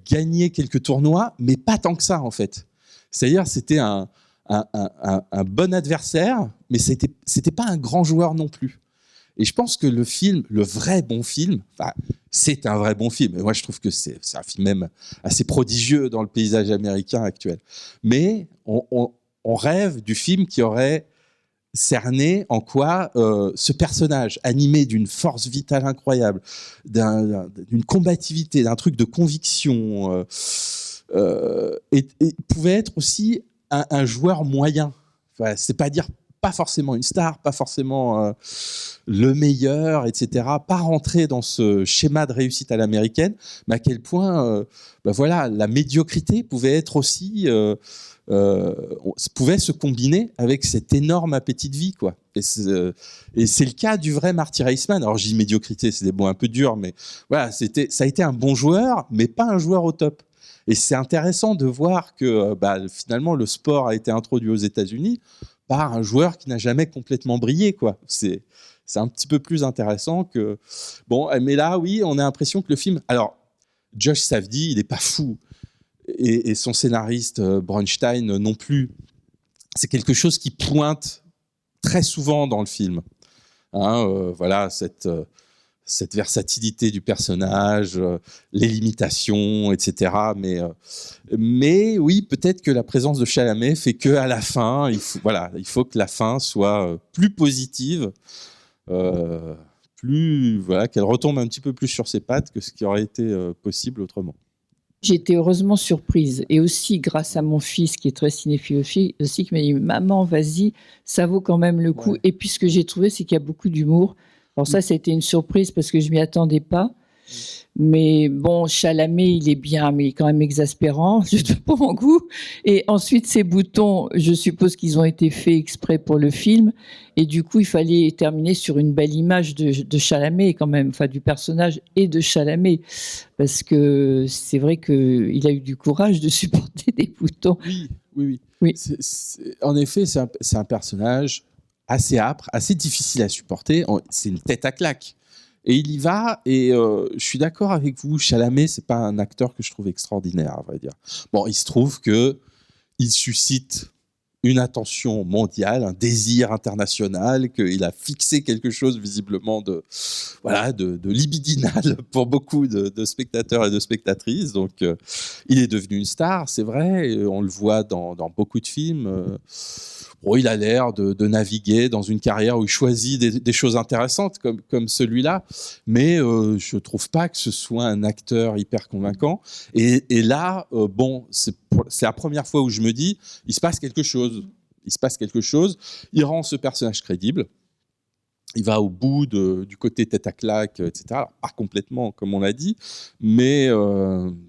Speaker 2: gagné quelques tournois, mais pas tant que ça en fait. C'est-à-dire c'était un bon adversaire, mais c'était pas un grand joueur non plus. Et je pense que le film, le vrai bon film, c'est un vrai bon film. Et moi, je trouve que c'est un film même assez prodigieux dans le paysage américain actuel. Mais on rêve du film qui aurait cerné en quoi ce personnage, animé d'une force vitale incroyable, d'une combativité, d'un truc de conviction, pouvait être aussi un joueur moyen. Enfin, c'est pas forcément une star, pas forcément le meilleur, etc. Pas rentrer dans ce schéma de réussite à l'américaine, mais à quel point voilà, la médiocrité pouvait être aussi... pouvait se combiner avec cet énorme appétit de vie, quoi. Et c'est le cas du vrai Marty Reisman. Alors, je dis médiocrité, c'est des mots un peu durs, mais voilà, ça a été un bon joueur, mais pas un joueur au top. Et c'est intéressant de voir que finalement, le sport a été introduit aux États-Unis par un joueur qui n'a jamais complètement brillé, quoi. C'est un petit peu plus intéressant que... Bon, mais là, oui, on a l'impression que le film... Alors, Josh Safdie, il n'est pas fou. Et son scénariste, Bronstein, non plus. C'est quelque chose qui pointe très souvent dans le film. Voilà, cette versatilité du personnage, les limitations, etc. Mais oui, peut-être que la présence de Chalamet fait qu'à la fin, il faut que la fin soit plus positive, qu'elle retombe un petit peu plus sur ses pattes que ce qui aurait été possible autrement.
Speaker 5: J'ai été heureusement surprise, et aussi grâce à mon fils qui est très cinéphile aussi, qui m'a dit « Maman, vas-y, ça vaut quand même le coup ». Et puis ce que j'ai trouvé, c'est qu'il y a beaucoup d'humour. Alors ça a été une surprise parce que je m'y attendais pas. Mais bon, Chalamet, il est bien, mais il est quand même exaspérant, juste pour mon goût. Et ensuite, ces boutons, je suppose qu'ils ont été faits exprès pour le film. Et du coup, il fallait terminer sur une belle image de Chalamet, quand même, enfin, du personnage et de Chalamet. Parce que c'est vrai qu'il a eu du courage de supporter des boutons.
Speaker 2: Oui. En effet, c'est un personnage assez âpre, assez difficile à supporter. C'est une tête à claque. Et il y va, et je suis d'accord avec vous, Chalamet, c'est pas un acteur que je trouve extraordinaire, à vrai dire. Bon, il se trouve qu'il suscite une attention mondiale, un désir international, qu'il a fixé quelque chose visiblement de libidinal pour beaucoup de spectateurs et de spectatrices. Donc, il est devenu une star, c'est vrai, et on le voit dans beaucoup de films. Il a l'air de naviguer dans une carrière où il choisit des choses intéressantes comme celui-là, mais je trouve pas que ce soit un acteur hyper convaincant. Et là, c'est la première fois où je me dis, il se passe quelque chose. Il rend ce personnage crédible. Il va au bout du côté tête à claque, etc. Alors, pas complètement, comme on l'a dit, mais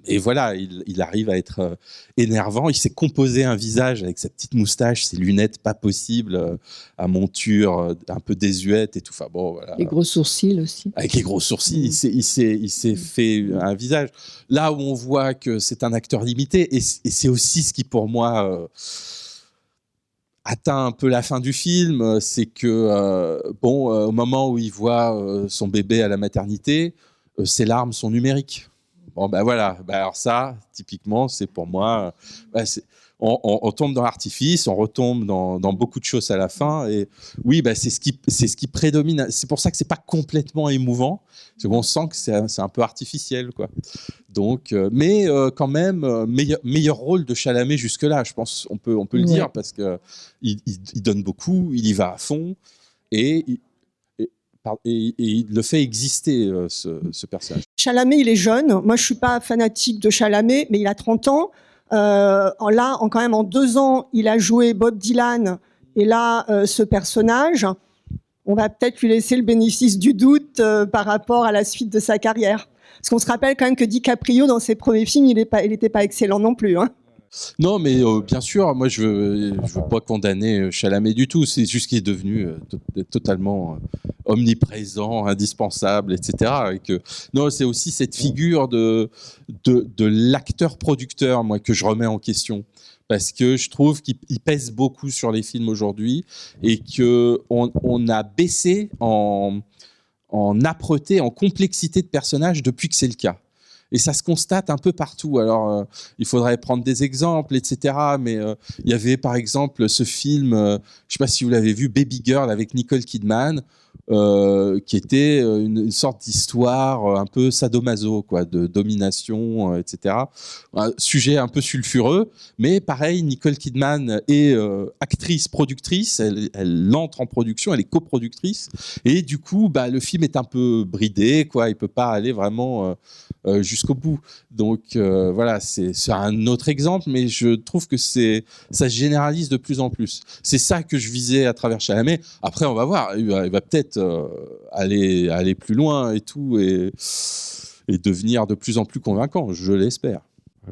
Speaker 2: et voilà, il arrive à être énervant. Il s'est composé un visage avec sa petite moustache, ses lunettes pas possibles, à monture un peu désuète et tout. Enfin bon, voilà.
Speaker 5: Les gros sourcils aussi.
Speaker 2: Avec les gros sourcils, il s'est fait un visage. Là où on voit que c'est un acteur limité, et c'est aussi ce qui pour moi atteint un peu la fin du film, c'est que au moment où il voit son bébé à la maternité, ses larmes sont numériques. Bon voilà, alors ça, typiquement, c'est pour moi, on tombe dans l'artifice, on retombe dans beaucoup de choses à la fin, et oui, c'est ce qui prédomine. C'est pour ça que c'est pas complètement émouvant, parce qu'on sent que c'est un peu artificiel, quoi. Donc, mais quand même, meilleur rôle de Chalamet jusque-là, je pense, on peut le dire, parce que il donne beaucoup, il y va à fond, et il le fait exister, ce personnage.
Speaker 6: Chalamet, il est jeune. Moi, je suis pas fanatique de Chalamet, mais il a 30 ans. Quand même, en 2 ans, il a joué Bob Dylan, et là, ce personnage. on va peut-être lui laisser le bénéfice du doute par rapport à la suite de sa carrière. Parce qu'on se rappelle quand même que DiCaprio, dans ses premiers films, il n'était pas excellent non plus. Hein.
Speaker 2: Non, mais bien sûr, moi je veux pas condamner Chalamet du tout. C'est juste qu'il est devenu totalement omniprésent, indispensable, etc. Et que non, c'est aussi cette figure de l'acteur-producteur, moi, que je remets en question. Parce que je trouve qu'il pèse beaucoup sur les films aujourd'hui et que on a baissé en âpreté, en complexité de personnages depuis que c'est le cas. Et ça se constate un peu partout. Alors, il faudrait prendre des exemples, etc. Mais il y avait par exemple ce film, je ne sais pas si vous l'avez vu, Baby Girl avec Nicole Kidman, qui était une sorte d'histoire un peu sadomaso, quoi, de domination, etc. Un sujet un peu sulfureux, mais pareil, Nicole Kidman est actrice, productrice, elle entre en production, elle est coproductrice, et du coup, le film est un peu bridé, quoi, il peut pas aller vraiment jusqu'au bout. Donc voilà, c'est un autre exemple, mais je trouve que ça se généralise de plus en plus. C'est ça que je visais à travers Chalamet. Après, on va voir, il va peut-être aller plus loin et tout, et devenir de plus en plus convaincant, je l'espère.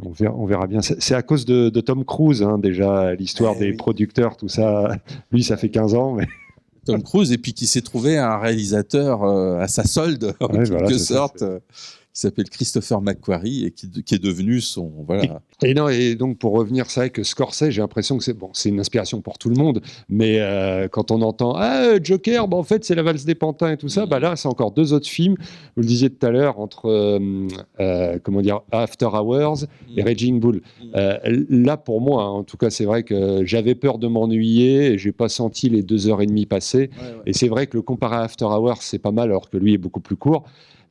Speaker 7: On verra bien. C'est à cause de Tom Cruise, hein, déjà, l'histoire des producteurs, tout ça. Lui, ça fait 15 ans, mais...
Speaker 2: Tom Cruise, et puis qui s'est trouvé un réalisateur à sa solde, en quelque sorte. Qui s'appelle Christopher McQuarrie et qui est devenu son... Voilà.
Speaker 7: Et donc, pour revenir, c'est vrai que Scorsese, j'ai l'impression que c'est une inspiration pour tout le monde, mais quand on entend Joker, en fait, c'est la valse des pantins et tout ça, là, c'est encore deux autres films. Vous le disiez tout à l'heure, entre After Hours et Raging Bull. Là, pour moi, en tout cas, c'est vrai que j'avais peur de m'ennuyer et j'ai pas senti les 2h30 passer. Ouais. Et c'est vrai que le comparé à After Hours, c'est pas mal, alors que lui est beaucoup plus court.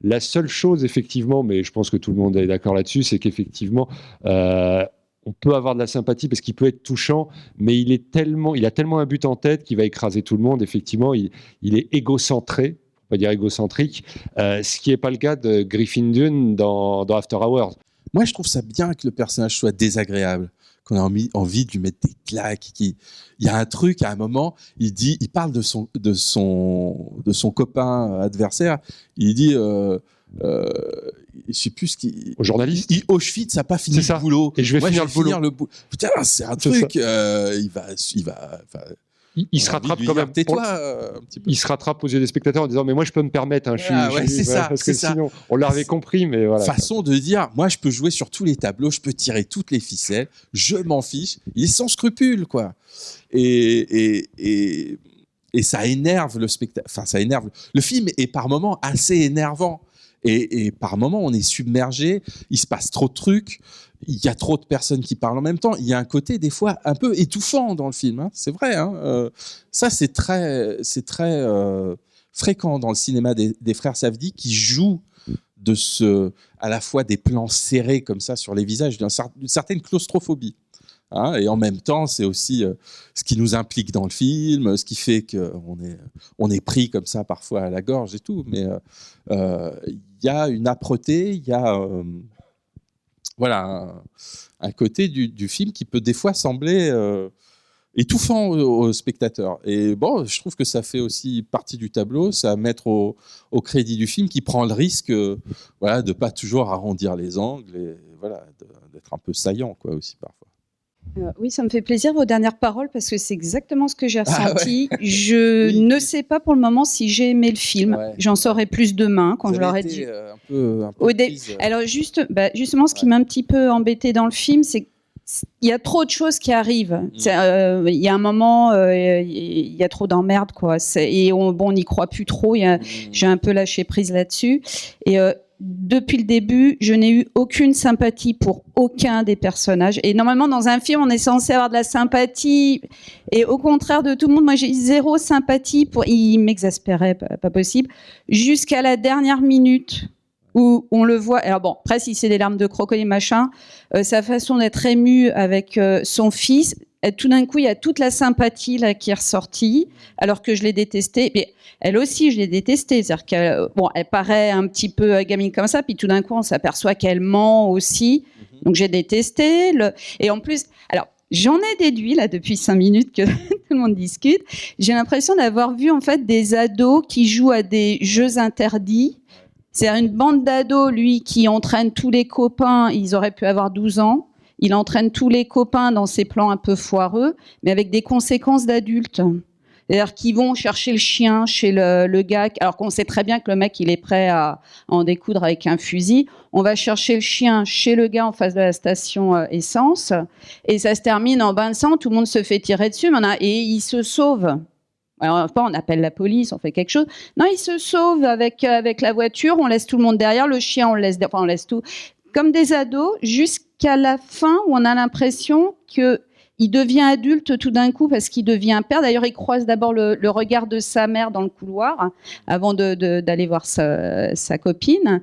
Speaker 7: La seule chose, effectivement, mais je pense que tout le monde est d'accord là-dessus, c'est qu'effectivement, on peut avoir de la sympathie parce qu'il peut être touchant, mais il a tellement un but en tête qu'il va écraser tout le monde. Effectivement, il est égocentré, on va dire égocentrique, ce qui n'est pas le cas de Griffin Dunne dans After Hours.
Speaker 2: Moi, je trouve ça bien que le personnage soit désagréable, qu'on a envie de lui mettre des claques. Il y a un truc, à un moment, il parle de son copain adversaire, il dit... je sais plus ce qu'il...
Speaker 7: Au journaliste.
Speaker 2: Auschwitz n'a pas fini le boulot.
Speaker 7: Et je vais finir le boulot.
Speaker 2: Putain, c'est un truc... il va
Speaker 7: il se rattrape quand même. Il se rattrape aux yeux des spectateurs en disant mais moi je peux me permettre. Parce que sinon on l'avait compris, mais voilà.
Speaker 2: Façon de dire moi je peux jouer sur tous les tableaux, je peux tirer toutes les ficelles, je m'en fiche. Il est sans scrupule quoi. Et ça énerve le spectateur. Enfin ça énerve. Le film est par moments assez énervant. Et par moments, on est submergé, il se passe trop de trucs, il y a trop de personnes qui parlent en même temps. Il y a un côté, des fois, un peu étouffant dans le film. Hein. C'est vrai. Hein. Ça, c'est très fréquent dans le cinéma des frères Safdie qui jouent à la fois des plans serrés comme ça sur les visages, d'une certaine claustrophobie. Hein, et en même temps, c'est aussi ce qui nous implique dans le film, ce qui fait qu'on est pris comme ça parfois à la gorge et tout. Mais il y a une âpreté, il y a un côté du film qui peut des fois sembler étouffant au spectateur. Et bon, je trouve que ça fait aussi partie du tableau, ça à mettre au crédit du film qui prend le risque de pas toujours arrondir les angles et d'être un peu saillant quoi, aussi parfois.
Speaker 8: Oui, ça me fait plaisir vos dernières paroles parce que c'est exactement ce que j'ai ressenti. Je ne sais pas pour le moment si j'ai aimé le film. Ouais. J'en saurai plus demain quand je l'aurai dit.
Speaker 2: Un peu
Speaker 8: Alors justement, ce qui m'a un petit peu embêté dans le film, c'est qu'il y a trop de choses qui arrivent. Il y a un moment, il y a trop d'emmerdes quoi. Et on n'y croit plus trop. J'ai un peu lâché prise là-dessus. Et depuis le début, je n'ai eu aucune sympathie pour aucun des personnages. Et normalement, dans un film, on est censé avoir de la sympathie. Et au contraire de tout le monde, moi, j'ai zéro sympathie pour... Il m'exaspérait, pas possible. Jusqu'à la dernière minute où on le voit... Alors bon, après, si c'est des larmes de crocodile, machin, sa façon d'être ému avec son fils... Tout d'un coup, il y a toute la sympathie là qui est ressortie, alors que je l'ai détestée. Mais elle aussi, je l'ai détestée. C'est-à-dire qu'elle, elle paraît un petit peu gamine comme ça, puis tout d'un coup, on s'aperçoit qu'elle ment aussi. Donc j'ai détesté. Et en plus, alors j'en ai déduit là depuis 5 minutes que tout le monde discute. J'ai l'impression d'avoir vu en fait des ados qui jouent à des jeux interdits. C'est une bande d'ados, lui, qui entraîne tous les copains. Ils auraient pu avoir 12 ans. Il entraîne tous les copains dans ses plans un peu foireux, mais avec des conséquences d'adultes. C'est-à-dire qu'ils vont chercher le chien chez le gars, alors qu'on sait très bien que le mec, il est prêt à en découdre avec un fusil. On va chercher le chien chez le gars en face de la station essence, et ça se termine en bain de sang, tout le monde se fait tirer dessus, et il se sauve. Alors, on appelle la police, on fait quelque chose. Non, il se sauve avec la voiture, on laisse tout le monde derrière, le chien, on laisse tout. Comme des ados, jusqu'à la fin où on a l'impression que il devient adulte tout d'un coup parce qu'il devient père. D'ailleurs, il croise d'abord le regard de sa mère dans le couloir avant d'aller voir sa copine.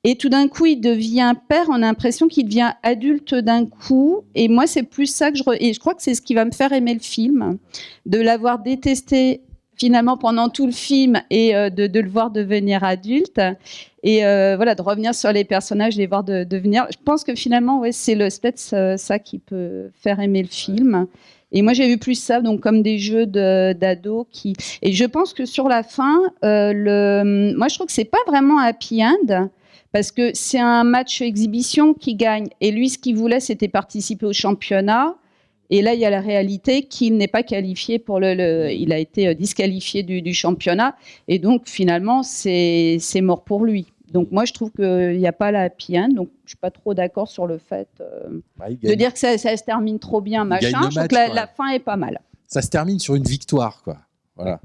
Speaker 8: Et tout d'un coup, il devient père. On a l'impression qu'il devient adulte d'un coup. Et moi, c'est plus ça que et je crois que c'est ce qui va me faire aimer le film, de l'avoir détesté finalement pendant tout le film et de le voir devenir adulte. Et voilà, de revenir sur les personnages, les voir devenir. Je pense que finalement, ouais, c'est peut-être ça qui peut faire aimer le film. Et moi, j'ai vu plus ça, donc comme des jeux d'ados qui. Et je pense que sur la fin, moi, je trouve que c'est pas vraiment un happy end parce que c'est un match exhibition qui gagne. Et lui, ce qu'il voulait, c'était participer au championnat. Et là, il y a la réalité qu'il n'est pas qualifié il a été disqualifié du championnat. Et donc, finalement, c'est mort pour lui. Donc, moi, je trouve qu'il n'y a pas la happy end. Donc, je ne suis pas trop d'accord sur le fait de dire que ça se termine trop bien, machin. Je trouve que la fin est pas mal.
Speaker 2: Ça se termine sur une victoire, quoi. Voilà.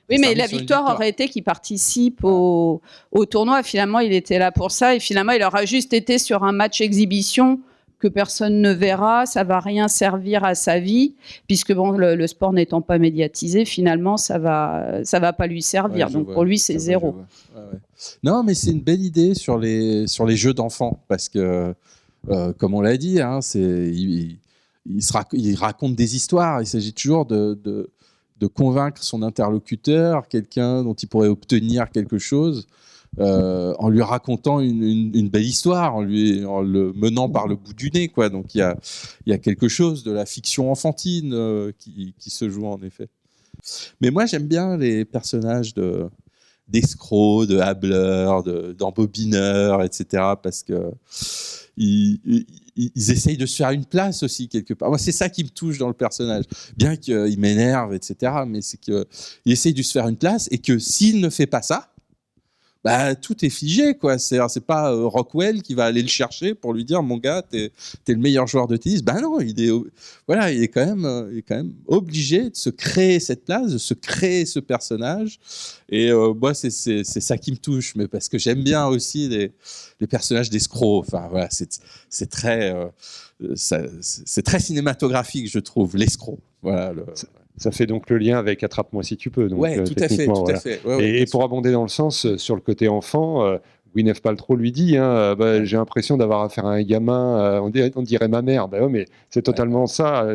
Speaker 8: Oui, mais la victoire aurait été qu'il participe au tournoi. Finalement, il était là pour ça. Et finalement, il aura juste été sur un match exhibition que personne ne verra, ça va rien servir à sa vie, puisque bon, le sport n'étant pas médiatisé, finalement, ça va pas lui servir. Ouais, donc pour lui, c'est zéro.
Speaker 2: Ouais. Non, mais c'est une belle idée sur les jeux d'enfants, parce que, comme on l'a dit, hein, il raconte des histoires. Il s'agit toujours de convaincre son interlocuteur, quelqu'un dont il pourrait obtenir quelque chose. En lui racontant une belle histoire, en le menant par le bout du nez, quoi. Donc il y a quelque chose de la fiction enfantine qui se joue en effet. Mais moi j'aime bien les personnages d'escrocs, de hableurs, d'embobineurs, etc. parce que ils essayent de se faire une place aussi quelque part. Moi c'est ça qui me touche dans le personnage, bien qu'il m'énerve, etc. Mais c'est qu'il essaye de se faire une place et que s'il ne fait pas ça, bah, tout est figé, quoi. C'est pas Rockwell qui va aller le chercher pour lui dire, mon gars, t'es le meilleur joueur de tennis. Ben non, il est quand même obligé de se créer cette place, de se créer ce personnage. Et moi, c'est ça qui me touche, mais parce que j'aime bien aussi les personnages d'escrocs. Enfin, voilà, c'est très cinématographique, je trouve, l'escroc. Voilà.
Speaker 7: Ça fait donc le lien avec Attrape-moi si tu peux. Donc,
Speaker 2: ouais, tout à fait.
Speaker 7: Ouais, et pour abonder dans le sens, sur le côté enfant, Gwyneth Paltrow lui dit, j'ai l'impression d'avoir affaire à un gamin, on dirait ma mère. Ouais, mais c'est totalement ça,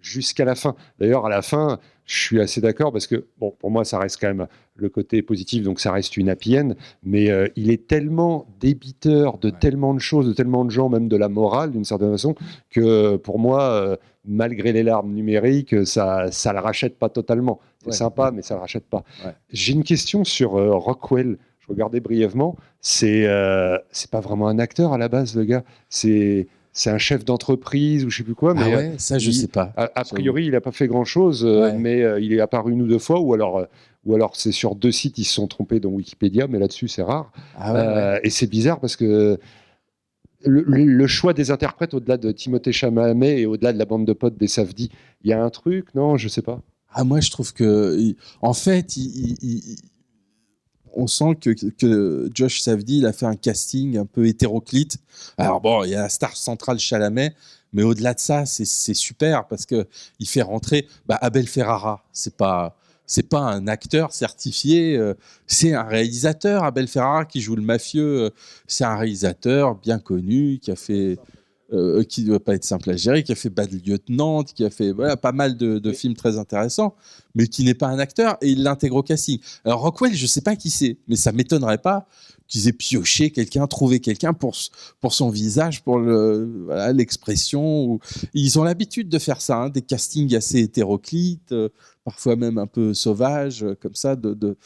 Speaker 7: jusqu'à la fin. D'ailleurs, à la fin, je suis assez d'accord parce que, bon, pour moi, ça reste quand même le côté positif, donc ça reste une happy end, mais il est tellement débiteur de tellement de choses, de tellement de gens, même de la morale, d'une certaine façon, que pour moi, malgré les larmes numériques, ça le rachète pas totalement. C'est sympa, mais ça le rachète pas. Ouais. J'ai une question sur Rockwell. Je regardais brièvement. C'est pas vraiment un acteur à la base, le gars. C'est un chef d'entreprise ou je sais plus quoi. Mais
Speaker 2: ça je sais pas.
Speaker 7: A priori, il n'a pas fait grand-chose, mais il est apparu une ou deux fois, ou alors c'est sur 2 sites, ils se sont trompés dans Wikipédia, mais là-dessus, c'est rare. Et c'est bizarre parce que le choix des interprètes, au-delà de Timothée Chalamet et au-delà de la bande de potes des Safdie, il y a un truc, non, je sais pas.
Speaker 2: Ah, moi, je trouve que, en fait, on sent que Josh Safdie, il a fait un casting un peu hétéroclite. Alors bon, il y a la star centrale Chalamet, mais au-delà de ça, c'est super parce que il fait rentrer Abel Ferrara. C'est pas un acteur certifié, c'est un réalisateur. Abel Ferrara qui joue le mafieux, c'est un réalisateur bien connu qui a fait, qui ne doit pas être simple à gérer, qui a fait Bad Lieutenant, qui a fait pas mal de films très intéressants, mais qui n'est pas un acteur et il l'intègre au casting. Alors Rockwell, je ne sais pas qui c'est, mais ça ne m'étonnerait pas qu'ils aient pioché quelqu'un, trouvé quelqu'un pour son visage, pour l'expression. Ils ont l'habitude de faire ça, des castings assez hétéroclites, parfois même un peu sauvages, comme ça, de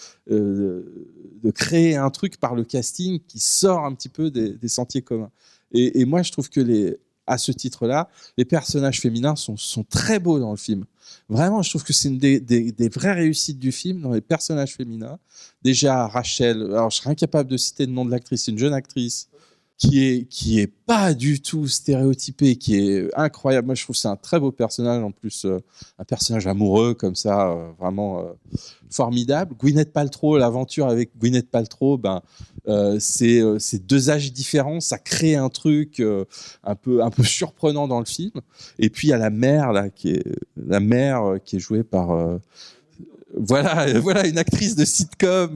Speaker 2: créer un truc par le casting qui sort un petit peu des sentiers communs. Et moi, je trouve que à ce titre-là, les personnages féminins sont très beaux dans le film. Vraiment, je trouve que c'est une des vraies réussites du film dans les personnages féminins. Déjà, Rachel, alors je serais incapable de citer le nom de l'actrice, c'est une jeune actrice qui est pas du tout stéréotypée, qui est incroyable. Moi, je trouve que c'est un très beau personnage, en plus, un personnage amoureux comme ça, vraiment formidable. Gwyneth Paltrow, l'aventure avec Gwyneth Paltrow, c'est 2 âges différents, ça crée un truc un peu surprenant dans le film. Et puis il y a la mère là, qui est jouée par voilà une actrice de sitcom,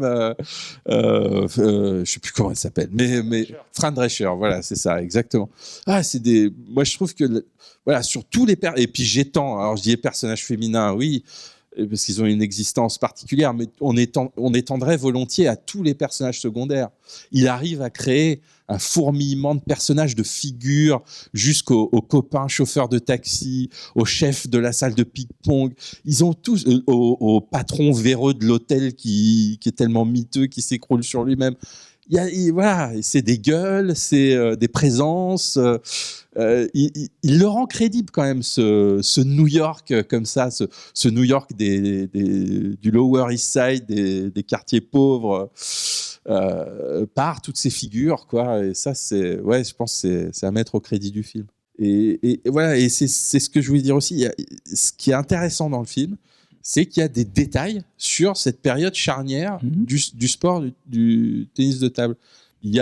Speaker 2: je sais plus comment elle s'appelle, mais Fran Drescher, voilà, c'est ça, exactement. Moi je trouve que voilà, sur tous les et puis alors je dis les personnages féminins, oui, parce qu'ils ont une existence particulière, mais on étendrait volontiers à tous les personnages secondaires. Il arrive à créer un fourmillement de personnages, de figures, jusqu'aux copains chauffeurs de taxi, au chef de la salle de ping-pong. Ils ont tous, au patron véreux de l'hôtel qui est tellement miteux, qui s'écroule sur lui-même. Voilà, c'est des gueules, c'est des présences. Il le rend crédible quand même, ce New York comme ça, ce New York du Lower East Side, des quartiers pauvres, par toutes ces figures, quoi. Et ça, je pense que c'est à mettre au crédit du film. Et voilà, et c'est ce que je voulais dire aussi. Ce qui est intéressant dans le film, c'est qu'il y a des détails sur cette période charnière du sport, du tennis de table. Il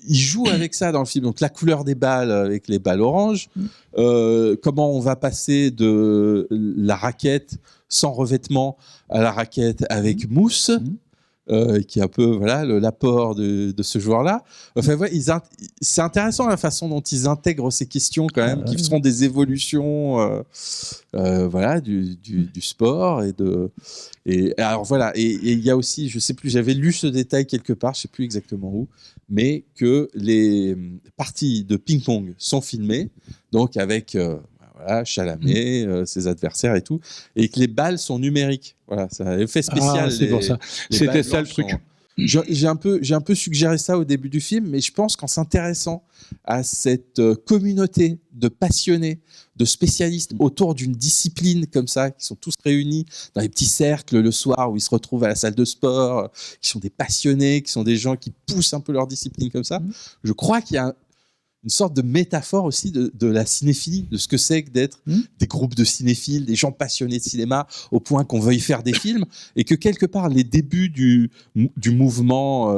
Speaker 2: joue avec ça dans le film. Donc la couleur des balles avec les balles oranges, comment on va passer de la raquette sans revêtement à la raquette avec mousse, qui est un peu l'apport de ce joueur-là. Enfin, c'est intéressant la façon dont ils intègrent ces questions quand même, qui seront des évolutions du sport et alors voilà, et il y a aussi, je sais plus, j'avais lu ce détail quelque part, je sais plus exactement où, mais que les parties de ping-pong sont filmées, donc avec Chalamet, ses adversaires et tout, et que les balles sont numériques. Voilà, c'est un effet spécial.
Speaker 9: C'est pour ça. C'était ça le truc.
Speaker 2: J'ai un peu suggéré ça au début du film, mais je pense qu'en s'intéressant à cette communauté de passionnés, de spécialistes autour d'une discipline comme ça, qui sont tous réunis dans les petits cercles le soir où ils se retrouvent à la salle de sport, qui sont des passionnés, qui sont des gens qui poussent un peu leur discipline comme ça, je crois qu'il y a une sorte de métaphore aussi de la cinéphilie, de ce que c'est que d'être des groupes de cinéphiles, des gens passionnés de cinéma au point qu'on veuille faire des films, et que quelque part les débuts du mouvement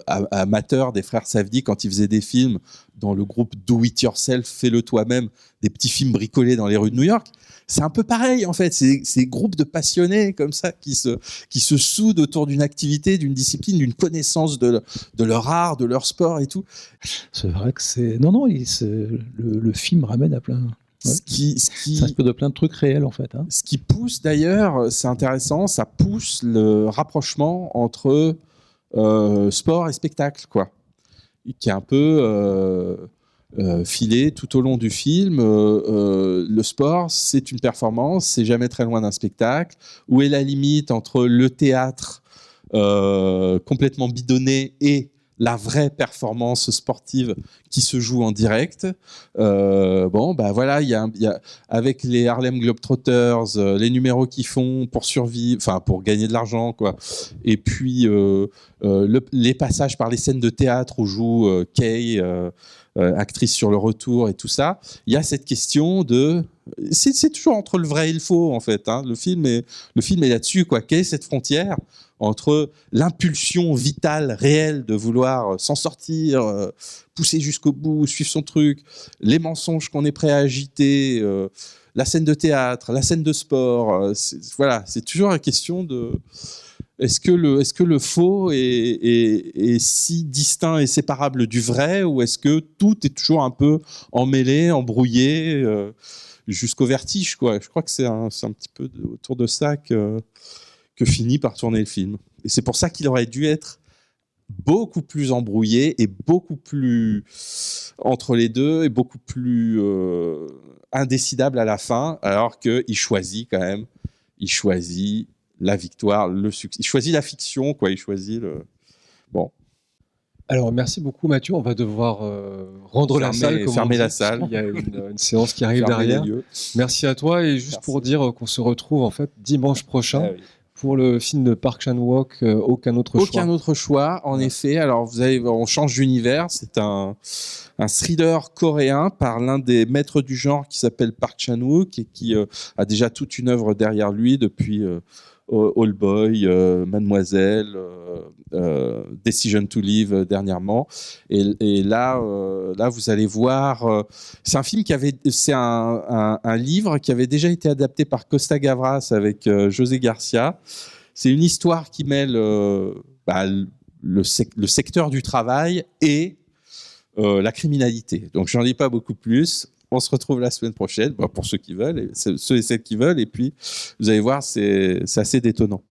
Speaker 2: amateur des frères Safdie, quand ils faisaient des films dans le groupe Do It Yourself, fais-le toi-même, des petits films bricolés dans les rues de New York, c'est un peu pareil en fait, c'est ces groupes de passionnés comme ça qui se soudent autour d'une activité, d'une discipline, d'une connaissance de leur art, de leur sport et tout.
Speaker 9: C'est vrai que le film ramène à plein. Ouais. Ça peut de plein de trucs réels en fait.
Speaker 2: Ce qui pousse d'ailleurs, c'est intéressant, ça pousse le rapprochement entre sport et spectacle, quoi, qui est un peu filé tout au long du film. Le sport, c'est une performance, c'est jamais très loin d'un spectacle. Où est la limite entre le théâtre complètement bidonné et la vraie performance sportive qui se joue en direct? Voilà, il y a avec les Harlem Globetrotters, les numéros qu'ils font pour survivre, enfin pour gagner de l'argent, quoi. Et puis les passages par les scènes de théâtre où joue Kay, actrice sur le retour et tout ça. Il y a cette question c'est toujours entre le vrai et le faux en fait. Le film est là-dessus, quoi. Quelle est cette frontière entre l'impulsion vitale réelle de vouloir s'en sortir, pousser jusqu'au bout, suivre son truc, les mensonges qu'on est prêt à agiter, la scène de théâtre, la scène de sport. C'est toujours la question de est-ce que le faux est si distinct et séparable du vrai, ou est-ce que tout est toujours un peu emmêlé, embrouillé jusqu'au vertige, quoi. Je crois que c'est un petit peu autour de ça que finit par tourner le film. Et c'est pour ça qu'il aurait dû être beaucoup plus embrouillé et beaucoup plus entre les deux et beaucoup plus indécidable à la fin, alors qu'il choisit quand même, il choisit la victoire, le succès, il choisit la fiction, quoi, il choisit le... Bon.
Speaker 4: Alors, merci beaucoup, Mathieu. On va devoir rendre la salle.
Speaker 2: Fermer la salle.
Speaker 4: Il y a une séance qui arrive
Speaker 2: Fermer
Speaker 4: derrière.
Speaker 2: les lieux.
Speaker 4: Merci à toi. Et juste pour dire qu'on se retrouve en fait dimanche prochain pour le film de Park Chan-wook, Aucun autre choix.
Speaker 2: Aucun autre choix, en effet. Alors, on change d'univers. C'est un thriller coréen par l'un des maîtres du genre qui s'appelle Park Chan-wook et qui a déjà toute une œuvre derrière lui depuis All Boy, Mademoiselle, Decision to Live dernièrement. Et là, vous allez voir. C'est un film c'est un livre qui avait déjà été adapté par Costa Gavras avec José Garcia. C'est une histoire qui mêle le secteur du travail et la criminalité. Donc, j'en dis pas beaucoup plus. On se retrouve la semaine prochaine, pour ceux qui veulent, ceux et celles qui veulent. Et puis, vous allez voir, c'est assez détonnant.